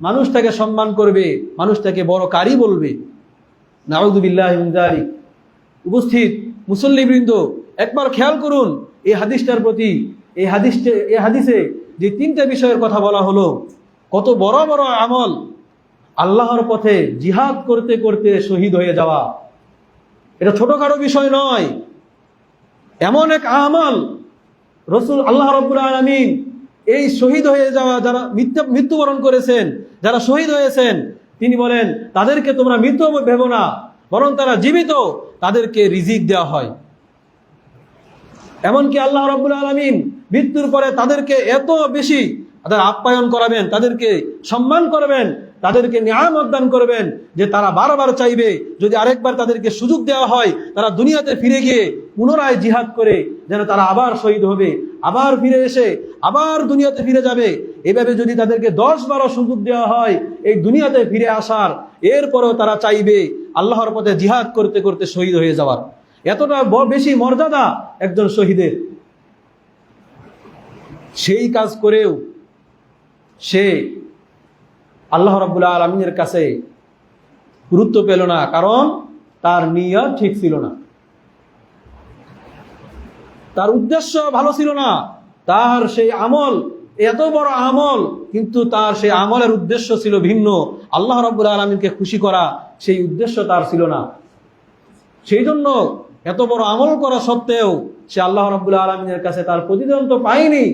মানুষ তাকে সম্মান করবে, মানুষ তাকে বড় কারি বলবে। নাউযুবিল্লাহি মিন যালিক। উপস্থিত মুসল্লিবৃন্দ, একবার খেয়াল করুন এই হাদিসটার প্রতি। এই হাদিসে যে তিনটা বিষয়ের কথা বলা হলো, কত বড় বড় আমল, আল্লাহর পথে জিহাদ করতে করতে শহীদ হয়ে যাওয়া, এটা ছোটখাটো বিষয় নয়। এমন এক আমল রাসূল আল্লাহ রাব্বুল আলামিন এই শহীদ হয়ে যাওয়া যারা মৃত্যুবরণ করেছেন, যারা শহীদ হয়েছেন, তিনি বলেন তাদেরকে তোমরা মৃত ভেবো না, বরং তারা জীবিত, তাদেরকে রিজিক দেওয়া হয়। এমনকি আল্লাহ রাব্বুল আলামিন মৃত্যুর পরে তাদেরকে এত বেশি তাদের আপ্যায়ন করাবেন, তাদেরকে সম্মান করবেন, তাদেরকে নিয়ামত দান করবেন যে তারা বারবার চাইবে যদি আরেকবার তাদেরকে সুযোগ দেওয়া হয়, তারা দুনিয়াতে ফিরে গিয়ে পুনরায় জিহাদ করে যেন তারা আবার শহীদ হবে, আবার ফিরে এসে আবার দুনিয়াতে ফিরে যাবে। এভাবে যদি তাদেরকে 10-12 সুযোগ দেওয়া হয় এই দুনিয়াতে ফিরে আসার, এরপরেও তারা চাইবে আল্লাহর পথে জিহাদ করতে করতে শহীদ হয়ে যাওয়ার। এতটা বেশি মর্যাদা একজন শহীদের। সেই কাজ করেও সে আল্লাহ রাব্বুল আলামিনের কাছে গুরুত্ব পেল না, কারণ তার নিয়ত ঠিক ছিল না, তার উদ্দেশ্য ভালো ছিল না। তার সেই আমল এত বড় আমল, কিন্তু তার সেই আমলের উদ্দেশ্য ছিল ভিন্ন। আল্লাহ রাব্বুল আলামিনকে খুশি করা সেই উদ্দেশ্য তার ছিল না। সেই জন্য এত বড় আমল করা সত্ত্বেও সে আল্লাহ রাব্বুল আলামিনের কাছে তার প্রতিদান তো পায়নি,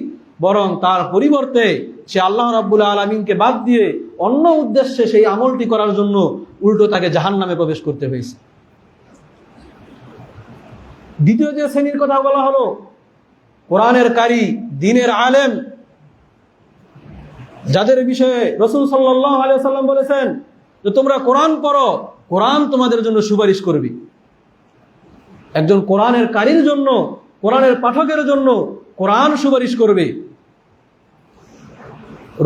বরং তার পরিবর্তে সে আল্লাহ রাব্বুল আলামিনকে বাদ দিয়ে অন্য উদ্দেশ্যে সেই আমলটি করার জন্য উল্টো তাকে জাহান্নামে প্রবেশ করতে হয়েছে। দ্বিতীয় যে শ্রেণীর কথা বলা হলো, কোরআনের কারি, দ্বীনের আলেম, যাদের বিষয়ে রাসূল সাল্লাল্লাহু আলাইহি ওয়াসাল্লাম বলেছেন যে তোমরা কোরআন পড়ো, কোরআন তোমাদের জন্য সুপারিশ করবে। একজন কোরআনের কারির জন্য, কোরআনের পাঠকের জন্য কোরআন সুপারিশ করবে।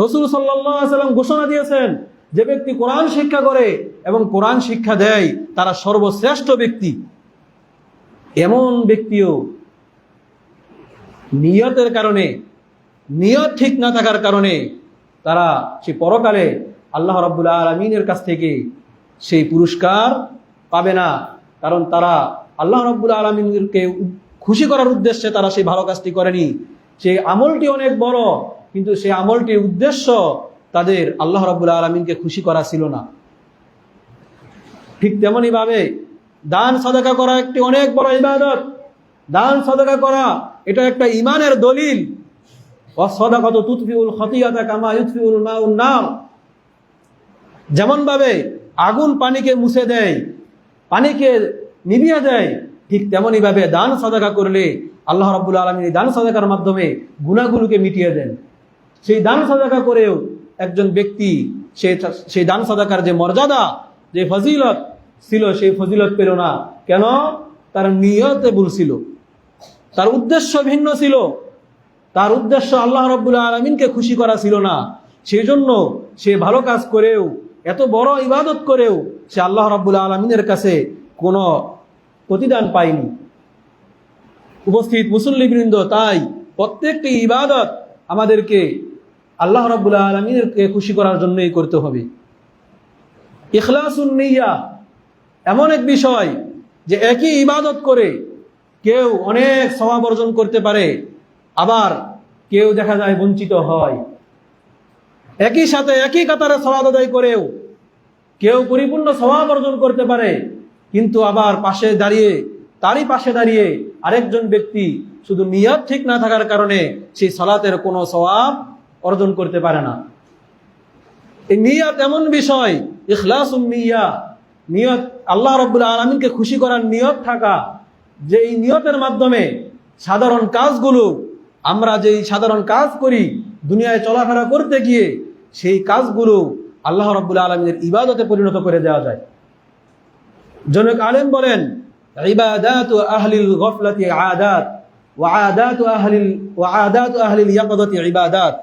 রাসূল সাল্লাল্লাহু আলাইহি ওয়াসাল্লাম ঘোষণা দিয়েছেন, যে ব্যক্তি কোরআন শিক্ষা করে এবং কোরআন শিক্ষা দেয় তারা সর্বশ্রেষ্ঠ ব্যক্তি। এমন ব্যক্তিও নিয়তের কারণে, নিয়ত ঠিক না থাকার কারণে তারা সেই পরকালে আল্লাহ রাব্বুল আলামিনের কাছ থেকে সেই পুরস্কার পাবে না, কারণ তারা আল্লাহ রাব্বুল আলামিনকে খুশি করার উদ্দেশ্যে তারা সেই ভালো কাজটি করেনি। সেই আমলটি অনেক বড়, কিন্তু সেই আমলটির উদ্দেশ্য তাদের আল্লাহ রাব্বুল আলামিনকে খুশি করা ছিল না। ঠিক তেমনি ভাবে দান সাদাকা করা একটি অনেক বড় ইবাদত। দান সাদাকা করা এটা একটা ঈমানের দলিল। ওয়াসসাদাকাতু তুতফিউল খাতিয়াতা কামা ইউতফিউল মাউন নার। যেমন ভাবে আগুন পানিকে মুছে দেয়, পানিকে নিভিয়ে দেয়, ঠিক তেমনি ভাবে দান সাদাকা করলে আল্লাহ রাব্বুল আলামিন এই দান সাদাকার মাধ্যমে গুনাহগুলোকে মিটিয়ে দেন। সেই দান সাদাকা করেও একজন ব্যক্তি সেই দান সাদাকার যে মর্যাদা, যে ফজিলত ছিল, সেই ফজিলত পেল না। কেন? তার নিয়তে ভুল ছিল, তার উদ্দেশ্য ভিন্ন ছিল, তার উদ্দেশ্য আল্লাহ রাব্বুল আলামিনকে খুশি করা ছিল না। সেই জন্য সে ভালো কাজ করেও, এত বড় ইবাদত করেও সে আল্লাহ রাব্বুল আলামিনের কাছে কোনো প্রতিদান পায়নি। উপস্থিত মুসল্লিবৃন্দ, তাই প্রত্যেকটি ইবাদত আমাদেরকে আল্লাহ রাব্বুল আলামিনকে খুশি করার জন্যই করতে হবে। ইখলাসুন নিয়্যাহ এমন এক বিষয় যে একই ইবাদত করে কেউ অনেক সওয়াব অর্জন করতে পারে, আবার কেউ দেখা যায় বঞ্চিত হয়। একই সাথে একই কাতারে সালাত আদায় করেও কেউ পরিপূর্ণ সওয়াব অর্জন করতে পারে, কিন্তু আবার তারই পাশে দাঁড়িয়ে আরেকজন ব্যক্তি শুধু নিয়ত ঠিক না থাকার কারণে সেই সালাতের কোনো সওয়াব অর্জন করতে পারে না। এই নিয়ত এমন বিষয়, ইখলাসুন নিয়্যাহ, নিয়ত আল্লাহ রাব্বুল আলামিনকে খুশি করার নিয়ত থাকা, যে এই নিয়তের মাধ্যমে সাধারণ কাজগুলো, আমরা যেই সাধারণ কাজ করি দুনিয়ায় চলাফেরা করতে গিয়ে, সেই কাজগুলো আল্লাহ রাব্বুল আলামিনের ইবাদতে পরিণত করে দেওয়া যায়। জনক আলেম বলেন, ইবাদাতু আহলিল গফলাতি আদাত ওয়া আদাতু আহলিল ইয়াকাযাতি ইবাদাত।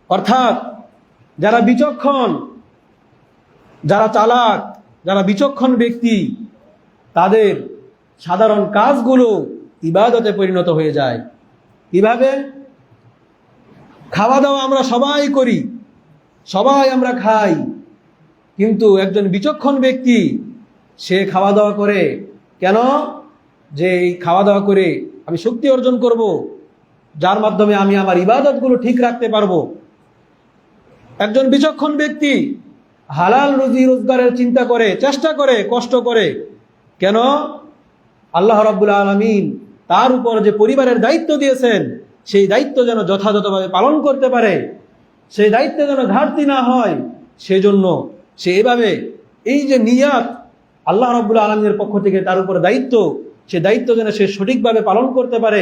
অর্থাৎ যারা বিচক্ষণ, যারা চালাক, যারা বিচক্ষণ ব্যক্তি, তাদের সাধারণ কাজগুলো ইবাদতে পরিণত হয়ে যায়। কিভাবে? খাওয়া দাওয়া আমরা সবাই করি, সবাই আমরা খাই, কিন্তু একজন বিচক্ষণ ব্যক্তি সে খাওয়া দাওয়া করে কেন? যে এই খাওয়া দাওয়া করে আমি শক্তি অর্জন করব, যার মাধ্যমে আমি আমার ইবাদতগুলো ঠিক রাখতে পারবো। একজন বিচক্ষণ ব্যক্তি হালাল রুজি রোজগারের চিন্তা করে, চেষ্টা করে, কষ্ট করে কেন? আল্লাহ রাব্বুল আলামিন তার উপর যে পরিবারের দায়িত্ব দিয়েছেন, সেই দায়িত্ব যেন যথাযথভাবে পালন করতে পারে, সেই দায়িত্বে যেন ঘাটতি না হয়, সেজন্য সে এভাবে এই যে নিয়াত আল্লাহ রাব্বুল আলামিনের পক্ষ থেকে তার উপর দায়িত্ব, সে দায়িত্ব যেন সে সঠিকভাবে পালন করতে পারে,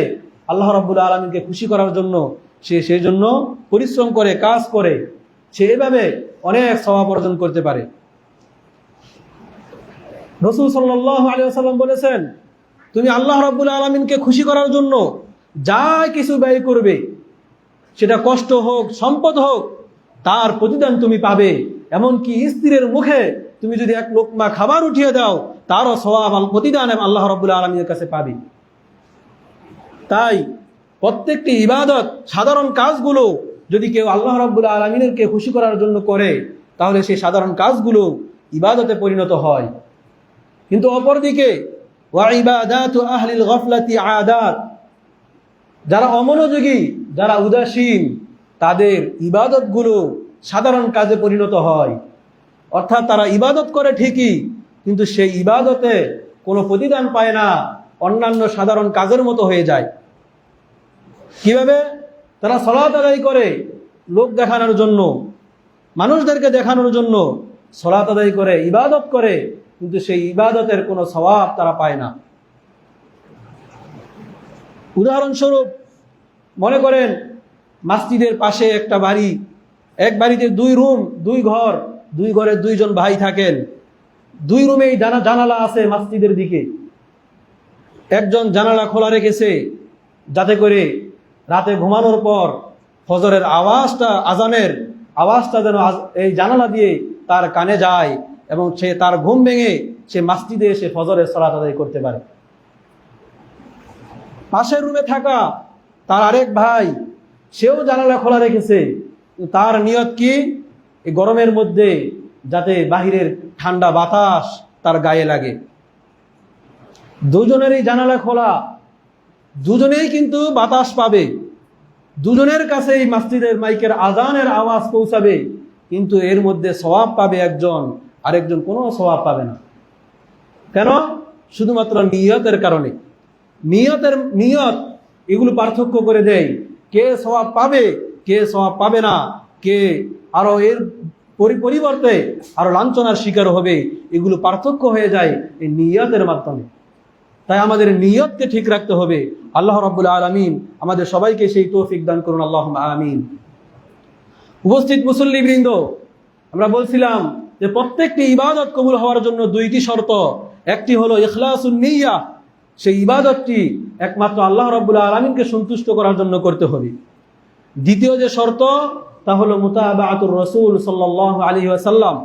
আল্লাহ রাব্বুল আলামিনকে খুশি করার জন্য সে সেই জন্য পরিশ্রম করে, কাজ করে, সে এভাবে অনেক সওয়াব অর্জন করতে পারে। রাসূল সাল্লাল্লাহু আলাইহি ওয়াসাল্লাম বলেছেন, তুমি আল্লাহ রাব্বুল আলামিনকে খুশি করার জন্য যা কিছু ব্যয় করবে, সেটা কষ্ট হোক, সম্পদ হোক, তার প্রতিদান তুমি পাবে। এমনকি স্ত্রীর মুখে তুমি যদি এক লোকমা খাবার উঠিয়ে দাও, তারও সওয়াব, প্রতিদান আল্লাহ রাব্বুল আলামিনের কাছে পাবে। তাই প্রত্যেকটি ইবাদত, সাধারণ কাজগুলো যদি কেউ আল্লাহ রাব্বুল আলামিনকে খুশি করার জন্য করে, তাহলে সেই সাধারণ কাজগুলো ইবাদতে পরিণত হয়। কিন্তু অপরদিকে ওয়া ইবাদাতু আহলিল গফলাতি আদাত, যারা অমনোযোগী, যারা উদাসীন, তাদের ইবাদতগুলো সাধারণ কাজে পরিণত হয়। অর্থাৎ তারা ইবাদত করে ঠিকই, কিন্তু সেই ইবাদতে কোনো প্রতিদান পায় না, অন্যান্য সাধারণ কাজের মতো হয়ে যায়। কিভাবে? তারা সালাত আদায় করে লোক দেখানোর জন্য, মানুষদেরকে দেখানোর জন্য সালাত আদায় করে, ইবাদত করে, কিন্তু সেই ইবাদতের কোনো সওয়াব তারা পায় না। উদাহরণস্বরূপ মনে করেন মসজিদের পাশে একটা বাড়ি, এক বাড়িতে 2 রুম 2 ঘর, 2 ঘরে 2 জন ভাই থাকেন, 2 রুমেই জানালা আছে মসজিদের দিকে। একজন জানালা খোলা রেখেছে যাতে করে রাতে ঘুমানোর পর ফজরের আওয়াজটা, আজানের আওয়াজটা যেন এই জানালা দিয়ে তার কানে যায় এবং সে তার ঘুম ভেঙে সে মসজিদে এসে ফজরের সালাত আদায় করতে পারে। পাশের রুমে থাকা তার আরেক ভাই, সেও জানালা খোলা রেখেছে, তার নিয়ত কি? এই গরমের মধ্যে যাতে বাহিরের ঠান্ডা বাতাস তার গায়ে লাগে। দুজনেরই জানালা খোলা, দুজনেই কিন্তু বাতাস পাবে, দুজনের কাছেই মসজিদের মাইকের আজানের আওয়াজ পৌঁছাবে, কিন্তু এর মধ্যে সওয়াব পাবে একজন, আরেকজন কোনো সওয়াব পাবে না। কেন? শুধুমাত্র নিয়তের কারণে। নিয়ত এগুলো পার্থক্য করে দেয় কে সওয়াব পাবে, কে সওয়াব পাবে না, কে আরো এর পরিবর্তে আরো লাঞ্ছনার শিকার হবে, এগুলো পার্থক্য হয়ে যায় এই নিয়তের মাধ্যমে। তাই আমাদের নিয়তকে ঠিক রাখতে হবে। আল্লাহ রাব্বুল আলামিন আমাদের সবাইকে সেই তৌফিক দান করুন, আল্লাহুম্মা আমিন। উপস্থিত মুসল্লিবৃন্দ, আমরা বলছিলাম যে প্রত্যেকটি ইবাদত কবুল হওয়ার জন্য 2টি শর্ত। একটি হলো ইখলাসুন নিয়্যা, সেই ইবাদতটি একমাত্র আল্লাহ রাব্বুল আলামিনকে সন্তুষ্ট করার জন্য করতে হবে। দ্বিতীয় যে শর্ত তা হলো মুতাবাআতুর রাসূল সাল্লাল্লাহু আলাইহি ওয়াসাল্লাম,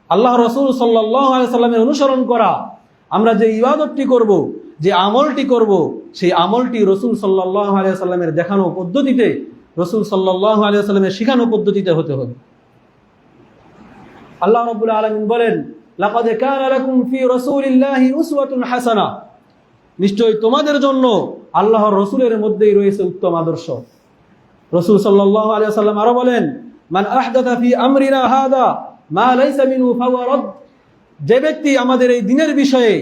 আল্লাহ রাসূল সাল্লাল্লাহু আলাইহি ওয়াসাল্লামের অনুসরণ করা। আমরা যে ইবাদতটি করব, যে আমলটি করব, সেই আমলটি রাসূল সাল্লাল্লাহু আলাইহি ওয়াসাল্লামের দেখানো পদ্ধতিতে, রাসূল সাল্লাল্লাহু আলাইহি ওয়াসাল্লামের শেখানো পদ্ধতিতে হতে হবে। আল্লাহ রাব্বুল আলামিন বলেন, লাকাদ কানা লাকুম ফি রাসূলিল্লাহি উসওয়াতুন হাসানাহ, নিশ্চয়ই তোমাদের জন্য আল্লাহর রাসূলের মধ্যেই রয়েছে উত্তম আদর্শ। রাসূল সাল্লাল্লাহু আলাইহি ওয়াসাল্লাম আরো বলেন, মান আহদাথা ফি আমরিনা হাদা মা লাইসা মিনহু ফাহুয়া রাদ, যে ব্যক্তি আমাদের এই দিনের বিষয়ে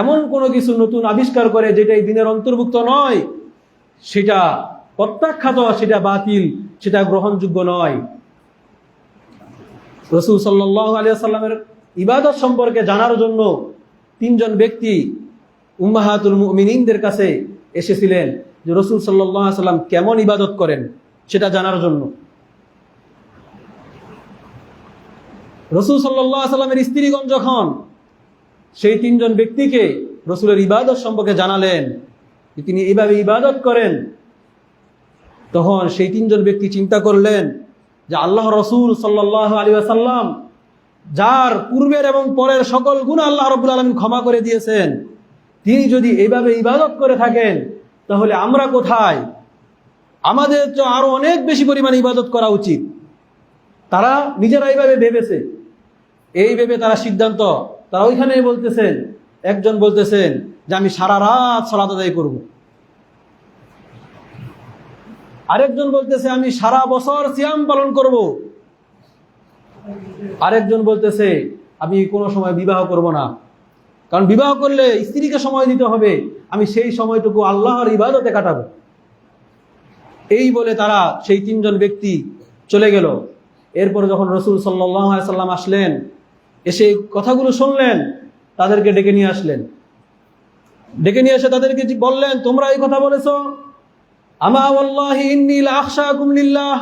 এমন কোনো কিছু নতুন আবিষ্কার করে যেটা এই দিনের অন্তর্ভুক্ত নয়, সেটা প্রত্যাখ্যাত, সেটা বাতিল, সেটা গ্রহণযোগ্য নয়। রাসূল সাল্লাল্লাহু আলাইহি ওয়াসাল্লামের ইবাদত সম্পর্কে জানার জন্য 3 জন ব্যক্তি উম্মাহাতুল মুমিনিনদের কাছে এসেছিলেন যে রাসূল সাল্লাল্লাহু আলাইহি ওয়াসাল্লাম কেমন ইবাদত করেন সেটা জানার জন্য। রাসূল সাল্লাল্লাহু আলাইহি ওয়াসাল্লামের স্ত্রীগণ যখন সেই 3 জন ব্যক্তিকে রাসূলের ইবাদত সম্পর্কে জানালেন যে তিনি এইভাবে ইবাদত করেন, তখন সেই 3 জন ব্যক্তি চিন্তা করলেন যে আল্লাহ রাসূল সাল্লাল্লাহু আলাইহি ওয়াসাল্লাম, যার পূর্বের এবং পরের সকল গুনাহ আল্লাহ রাব্বুল আলামিন ক্ষমা করে দিয়েছেন, তিনি যদি এইভাবে ইবাদত করে থাকেন তাহলে আমরা কোথায়? আমাদের তো আরো অনেক বেশি পরিমাণে ইবাদত করা উচিত। তারা নিজেরা এইভাবে ভেবেছে, এই ভেবে তারা সিদ্ধান্ত, তারা ওইখানেই বলতেছেন, একজন বলতেছেন যে আমি সারা রাত সালাত আদায় করব, আরেকজন বলতেছে আমি সারা বছর সিয়াম পালন করব, আরেকজন বলতেছে আমি কোনো সময় বিবাহ করব না, কারণ বিবাহ করলে স্ত্রীকে সময় দিতে হবে, আমি সেই সময়টুকু আল্লাহর ইবাদতে কাটাবো। এই বলে তারা সেই 3 জন ব্যক্তি চলে গেল। এরপর যখন রাসূল সাল্লাল্লাহু আলাইহি ওয়াসাল্লাম আসলেন, এসে কথাগুলো শুনলেন, তাদেরকে ডেকে নিয়ে আসলেন। ডেকে নিয়ে এসে তাদেরকে বললেন, তোমরা এই কথা বলেছো, আমা ওয়াল্লাহি ইন্নী লা আখশাকুম লিল্লাহ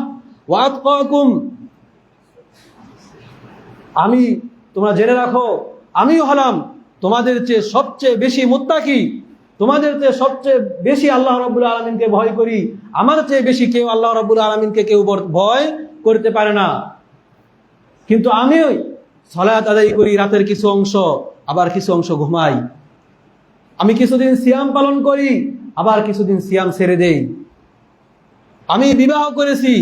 ওয়া আতকাকুম, আমি, তোমরা জেনে রাখো, আমিও হলাম তোমাদের চেয়ে সবচেয়ে বেশি মুত্তাকি, তোমাদের চেয়ে সবচেয়ে বেশি আল্লাহ রাব্বুল আলামিনকে ভয় করি, আমার চেয়ে বেশি কেউ আল্লাহ রাব্বুল আলামিনকে কেউ ভয় করতে পারে না। কিন্তু আমি সালাত আদায় করি রাতের কিছু অংশ, আবার কিছু অংশ ঘুমাই, আমি কিছুদিন সিয়াম পালন করি, আবার কিছুদিন সিয়াম ছেড়ে দেই, আমি বিবাহ করেছি,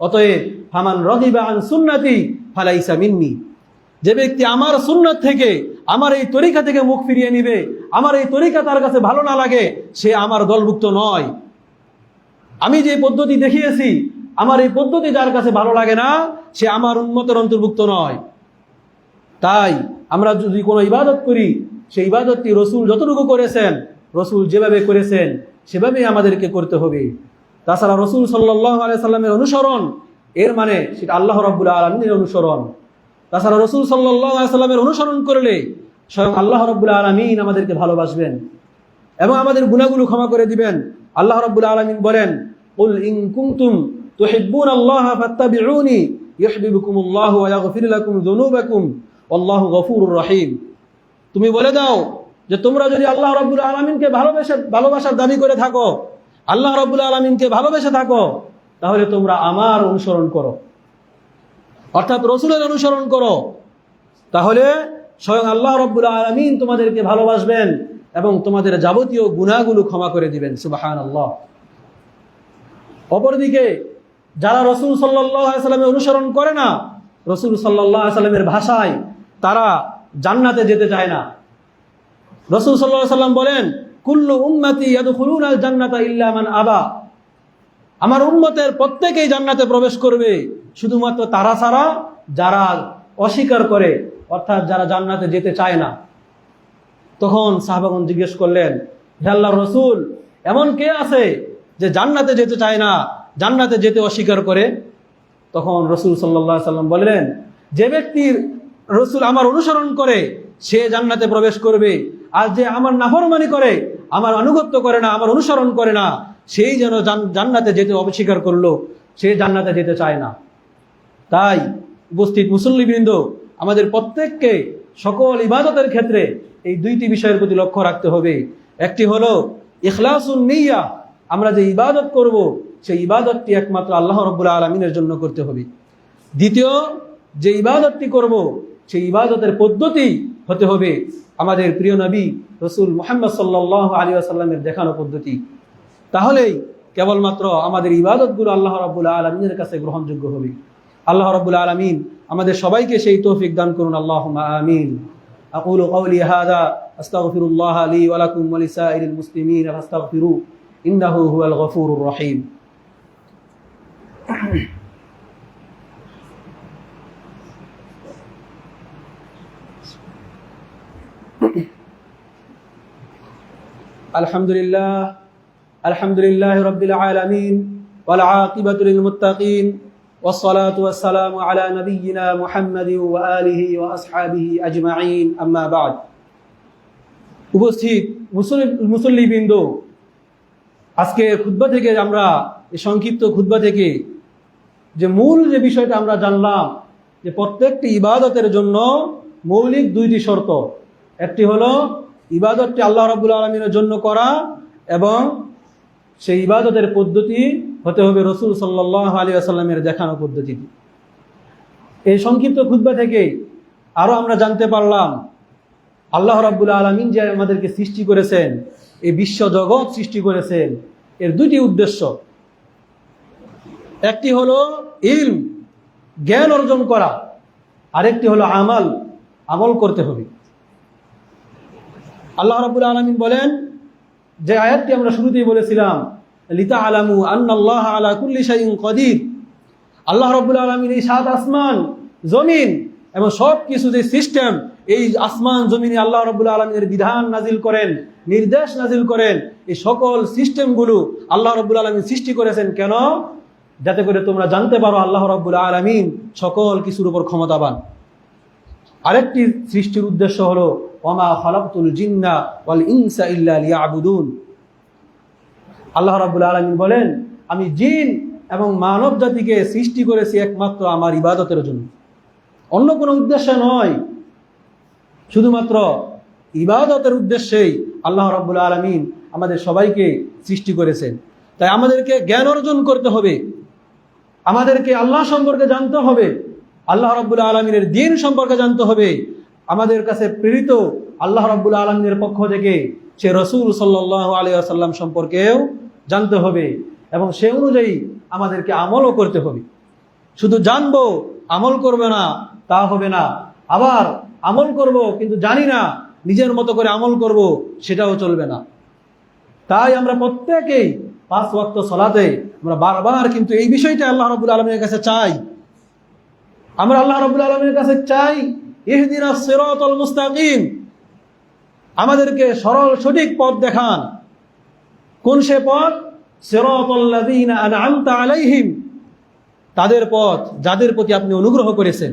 অতএব ফামান রাগিবা আন সুন্নতি ফালাইসা মিন্নি, যে ব্যক্তি আমার সুন্নাত থেকে, আমার এই তরিকা থেকে মুখ ফিরিয়ে নিবে, আমার এই তরিকা তার কাছে ভালো না লাগে, সে আমার দলভুক্ত নয়। আমি যে পদ্ধতি দেখিয়েছি, আমার এই পদ্ধতি যার কাছে ভালো লাগে না, সে আমার উম্মতের অন্তর্ভুক্ত নয়। তাই আমরা যদি কোনো ইবাদত করি, সেই ইবাদতটি রাসূল যতটুকু করেছেন রসুল যেভাবে করেছেন সেভাবেই আমাদেরকে করতে হবে। তাছাড়া রসুল সাল্লাল্লাহু আলাইহি সাল্লামের অনুসরণ এর মানে সেটা আল্লাহ রাব্বুল আলামিনের অনুসরণ। তাছাড়া রসুল সাল্লাল্লাহু আলাইহি সাল্লামের অনুসরণ করলে স্বয়ং আল্লাহ রাব্বুল আলামিন আমাদেরকে ভালোবাসবেন এবং আমাদের গুনাহগুলো ক্ষমা করে দিবেন। আল্লাহ রাব্বুল আলামিন বলেন, কুল ইন কুনতুম তুহিব্বুনাল্লাহা ফাত্তাবিউনি ইউহিব্বুকুমুল্লাহু ওয়া ইয়াগফির লাকুম যুনুবাকুম আল্লাহু গফুরুর রহিম। তুমি বলে দাও যে তোমরা যদি আল্লাহ রাব্বুল আলামিনকে ভালোবাসার দাবি করে থাকো, আল্লাহ রাব্বুল আলামিনকে ভালোবেসে থাকো, তাহলে তোমরা আমার অনুসরণ করো, অর্থাৎ রসুলের অনুসরণ করো। তাহলে স্বয়ং আল্লাহ রাব্বুল আলামিন তোমাদেরকে ভালোবাসবেন এবং তোমাদের যাবতীয় গুনাহগুলো ক্ষমা করে দিবেন। সুবহানাল্লাহ। অপরদিকে যারা রসুল সাল্লাল্লাহু আলাইহি সাল্লামের অনুসরণ করে না, রসুল সাল্লাল্লাহু আলাইহি সাল্লামের ভাষায় তারা জান্নাতে যেতে চায় না। রসুল সাল্লাল্লাহু আলাইহি সাল্লাম বলেন, কুল্লু উম্মতি ইয়াদখুলুনাল জান্নাতা ইল্লা মান আবা। আমার উম্মতের প্রত্যেকেই জান্নাতে প্রবেশ করবে, শুধুমাত্র তারা ছাড়া যারা অস্বীকার করে, অর্থাৎ যারা জান্নাতে যেতে চায় না। তখন সাহাবাগণ জিজ্ঞেস করলেন, হে আল্লাহর রাসূল, এমন কে আছে যে জান্নাতে যেতে চায় না, জান্নাতে যেতে অস্বীকার করে? তখন রসুল সাল্লাল্লাহু আলাইহি সাল্লাম বললেন, যে ব্যক্তির রসুল আমার অনুসরণ করে সে জান্নাতে প্রবেশ করবে, আর যে আমার নাফরমানি করে, আমার আনুগত্য করে না, আমার অনুসরণ করে না, সেই যেন জান্নাতে যেতে অস্বীকার করলো, সে জান্নাতে যেতে চায় না। তাই উপস্থিত মুসল্লিবৃন্দ, আমাদের প্রত্যেককে সকল ইবাদতের ক্ষেত্রে এই দুইটি বিষয়ের প্রতি লক্ষ্য রাখতে হবে। একটি হলো ইখলাসুন নিয়্যা, আমরা যে ইবাদত করব সেই ইবাদতটি একমাত্র আল্লাহ রাব্বুল আলামিনের জন্য করতে হবে। দ্বিতীয়, যে ইবাদতটি করব সেই ইবাদতের পদ্ধতি হতে হবে আমাদের প্রিয় নবী রসুল মুহাম্মদ সাল্লাল্লাহু আলাইহি ওয়াসাল্লামের দেখানো পদ্ধতি। তাহলেই কেবলমাত্র আমাদের ইবাদতগুলো আল্লাহ রাব্বুল আলামিনের কাছে গ্রহণযোগ্য হবে। আল্লাহ রাব্বুল আলামিন আমাদের সবাইকে সেই তৌফিক দান করুন। আল্লাহুম্মা আমিন। আকুলু কওলি হাযা আস্তাগফিরুল্লাহ লি ওয়া লাকুম ওয়া লিসাইরিল মুসলিমিন ফাস্তাগফিরু ইন্নাহু হুয়াল গফুরুর রহিম। আলহামদুলিল্লাহ রাব্বিল আলামিন ওয়াল আকিবাতু লিল মুত্তাকিন والصلاة والسلام على نبينا محمد وآله وأصحابه أجمعين أما بعد। উপস্থিত মুসল্লিবৃন্দ, আজকে খুতবা থেকে আমরা এই সংক্ষিপ্ত খুতবা থেকে যে মূল যে বিষয়টা আমরা জানলাম যে প্রত্যেকটি ইবাদতের জন্য মৌলিক দুইটি শর্ত। একটি হলো ইবাদতটি আল্লাহ রাব্বুল আলামিনের জন্য করা এবং সেই ইবাদতের পদ্ধতি হতে হবে রসুল সাল্লাল্লাহু আলাইহি ওয়াসাল্লামের দেখানো পদ্ধতি। এই সংক্ষিপ্ত খুতবা থেকে আরো আমরা জানতে পারলাম আল্লাহ রাব্বুল আলামিন যে আমাদেরকে সৃষ্টি করেছেন, এই বিশ্ব জগৎ সৃষ্টি করেছেন, এর দুটি উদ্দেশ্য। একটি হলো ইলম, জ্ঞান অর্জন করা, আরেকটি হলো আমাল, আমল করতে হবে। আল্লাহ রাব্বুল আলামিন বলেন, যে আয়াতটি আমরা শুরুতেই বলেছিলাম, লিতাআলামু আন্নাল্লাহা আলা কুল্লি শাইইন কাদির। আল্লাহ রাব্বুল আলামিন এই সাত আসমান, জমিন এবং সব কিছু যে সিস্টেম, এই আসমান জমিনে আল্লাহ রাব্বুল আলামিনের বিধান নাজিল করেন, নির্দেশ নাজিল করেন, এই সকল সিস্টেমগুলো আল্লাহ রাব্বুল আলামিন সৃষ্টি করেছেন কেন? যাতে করে তোমরা জানতে পারো আল্লাহ রাব্বুল আলামিন সকল কিছুর উপর ক্ষমতাবান। আরেকটি সৃষ্টির উদ্দেশ্য হলো ওয়ামা খালাকতুল জিন্না ওয়াল ইনসা ইল্লা লিয়াবুদুন। আল্লাহ রাব্বুল আলামিন বলেন, আমি জিন এবং মানব জাতিকে সৃষ্টি করেছি একমাত্র আমার ইবাদতের জন্য, অন্য কোনো উদ্দেশ্য নয়। শুধুমাত্র ইবাদতের উদ্দেশ্যেই আল্লাহ রাব্বুল আলামিন আমাদের সবাইকে সৃষ্টি করেছেন। তাই আমাদেরকে জ্ঞান অর্জন করতে হবে, আমাদেরকে আল্লাহ সম্পর্কে জানতে হবে, আল্লাহ রাব্বুল আলামিনের দ্বীন সম্পর্কে জানতে হবে। আমাদের কাছে প্রেরিত আল্লাহ রাব্বুল আলামিনের পক্ষ থেকে সে রসুল সাল্লাল্লাহু আলাইহি ওয়াসাল্লাম সম্পর্কেও জানতে হবে এবং সে অনুযায়ী আমাদেরকে আমলও করতে হবে। শুধু জানবো আমল করবে না তা হবে না, আবার আমল করব কিন্তু জানি না, নিজের মতো করে আমল করব সেটাও চলবে না। তাই আমরা প্রত্যেকেই 5 ওয়াক্ত সালাতে আমরা বারবার কিন্তু এই বিষয়টা আল্লাহ রাব্বুল আলামিনের কাছে চাই। আমরা আল্লাহ রাব্বুল আলামিনের কাছে চাই ইহদিনাস সিরাতাল মুস্তাকিম, আমাদেরকে সরল সঠিক পথ দেখান। কোন সে পথ? সিরাতাল্লাযীনা আন'আমতা আলাইহিম, তাদের পথ যাদের প্রতি আপনি অনুগ্রহ করেছেন।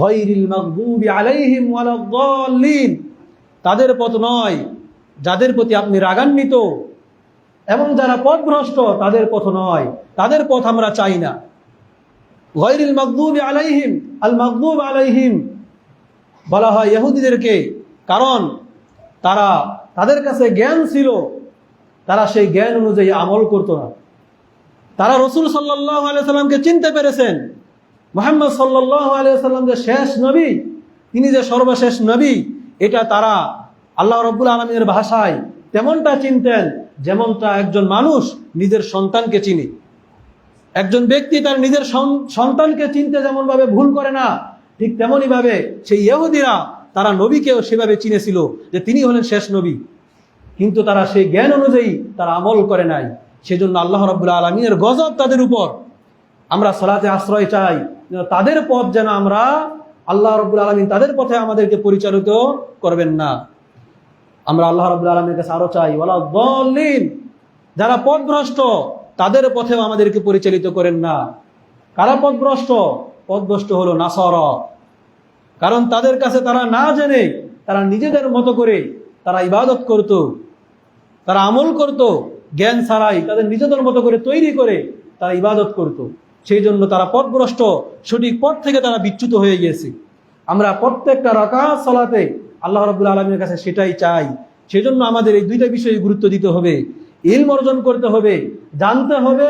গায়রিল মাগদুবি আলাইহিম ওয়ালাদ-দাল্লিন, তাদের পথ নয় যাদের প্রতি আপনি রাগান্বিত, এবং যারা পথভ্রষ্ট তাদের পথ নয়, তাদের পথ আমরা চাই না। গায়রিল মাগদুবি আলাইহিম, আল মাগদুব আলাইহিম বলা হয় ইহুদিদেরকে, কারণ তাদের কাছে জ্ঞান ছিল, তারা সেই জ্ঞান অনুযায়ী আমল করত না। তারা রাসূল সাল্লাল্লাহু আলাইহি সাল্লামকে চিনতে পেরেছেন, মুহাম্মদ সাল্লাল্লাহু আলাইহি সাল্লাম যে শেষ নবী, তিনি যে সর্বশেষ নবী, এটা তারা আল্লাহ রাব্বুল আলামিনের ভাষায় তেমনটা চিনতেন যেমনটা একজন মানুষ নিজের সন্তানকে চিনে। একজন ব্যক্তি তার নিজের সন্তানকে চিনতে যেমন ভাবে ভুল করে না, ঠিক তেমনই ভাবে সেই ইহুদিরা তারা নবীকেও সেভাবে চিনেছিল যে তিনি হলেন শেষ নবী, কিন্তু তারা সেই জ্ঞান অনুযায়ী তারা আমল করে নাই। সেজন্য আল্লাহ রাব্বুল আলামিনের গজব তাদের উপর। আমরা সালাতে আশ্রয় চাই, তাদের পথ যেন আমরা, আল্লাহ রাব্বুল আলামিন তাদের পথে আমাদেরকে পরিচালিত করবেন না। আমরা আল্লাহ রাব্বুল আলামিনের কাছে আরো চাই, ওয়ালাদ-দাল্লিন, যারা পথভ্রষ্ট তাদের পথেও আমাদেরকে পরিচালিত করেন না। কারা পথভ্রষ্ট? পথভ্রষ্ট হলো নাসারা, কারণ তাদের কাছে তারা না জেনে তারা নিজেদের মতো করে তারা ইবাদত করত, তারা আমল করত, জ্ঞান ছাড়াই তাদের নিজেদের মতো করে তৈরি করে তারা ইবাদত করত। সেই জন্য তারা পথভ্রষ্ট, সঠিক পথ থেকে তারা বিচ্যুত হয়ে গিয়েছে। আমরা প্রত্যেকটা রাকাত সালাতে আল্লাহ রাব্বুল আলামিনের কাছে সেটাই চাই। সেজন্য আমাদের এই দুইটা বিষয়ে গুরুত্ব দিতে হবে, ইলম অর্জন করতে হবে, জানতে হবে,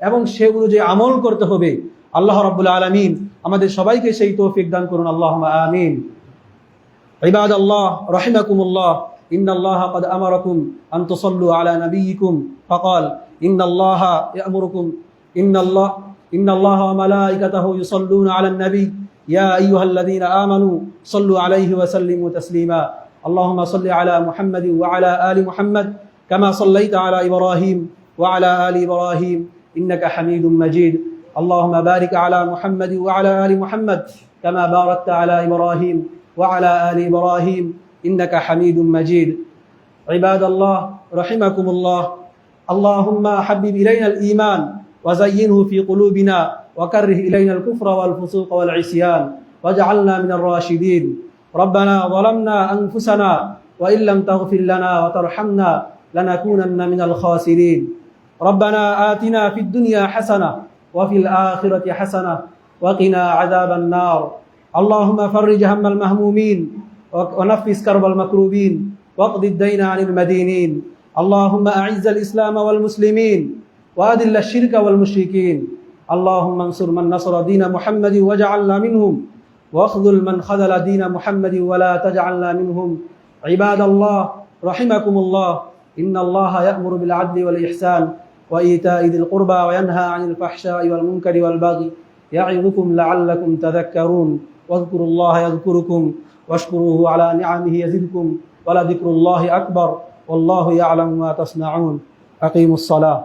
এবং সে অনুযায়ী আমল করতে হবে। আল্লাহ রাব্বুল আলামিন আমাদের সবাইকে সেই তৌফিক দান করুন, আল্লাহুম্মা আমিন। ইবাদাল্লাহ রাহিমাকুমুল্লাহ, ইন্নাল্লাহা ক্বাদ আমারাকুম আন তুসাল্লু আলা নাবিয়্যিকুম ফাকাল ইন্নাল্লাহা ইয়া'মুরুকুম ইন্নাল্লাহা ওয়া মালাইকাতাহু ইউসাল্লুনা আলান নাবী ইয়া আইয়ুহাল্লাযীনা আমানু সাল্লু আলাইহি ওয়া সাল্লিমু তাসলিমা। আল্লাহুম্মা সাল্লি আলা মুহাম্মাদিন ওয়া আলা আলি মুহাম্মাদ কামা সাল্লাইতা আলা ইব্রাহিম ওয়া আলা আলি ইব্রাহিম ইন্নাকা হামিদুম মাজিদ। اللهم بارك على محمد وعلى آل محمد كما باركت على إبراهيم وعلى آل إبراهيم إنك حميد مجيد. عباد الله رحمكم الله، اللهم حبب إلينا الإيمان وزينه في قلوبنا وكره إلينا الكفر والفسوق والعصيان واجعلنا من الراشدين. ربنا ظلمنا أنفسنا وإن لم تغفر لنا وترحمنا لنكونن من الخاسرين. ربنا آتنا في الدنيا حسنة وفي الآخرة حسنة وقنا عذاب النار. اللهم فرج هم المهمومين ونفس كرب المكروبين واقض الدين عن المدينين. اللهم أعز الإسلام والمسلمين وأذل الشرك والمشركين. اللهم انصر من نصر دين محمد واجعلنا منهم، واخذل من خذل دين محمد ولا تجعلنا منهم. عباد الله رحمكم الله، إن الله يأمر بالعدل والإحسان وإيتاء ذي القربى وينهى عن الفحشاء والمنكر والبغي يعظكم لعلكم تذكرون. واذكروا الله يذكركم واشكروه على نعمه يزدكم ولذكر الله أكبر والله يعلم ما تصنعون. أقيموا الصلاة.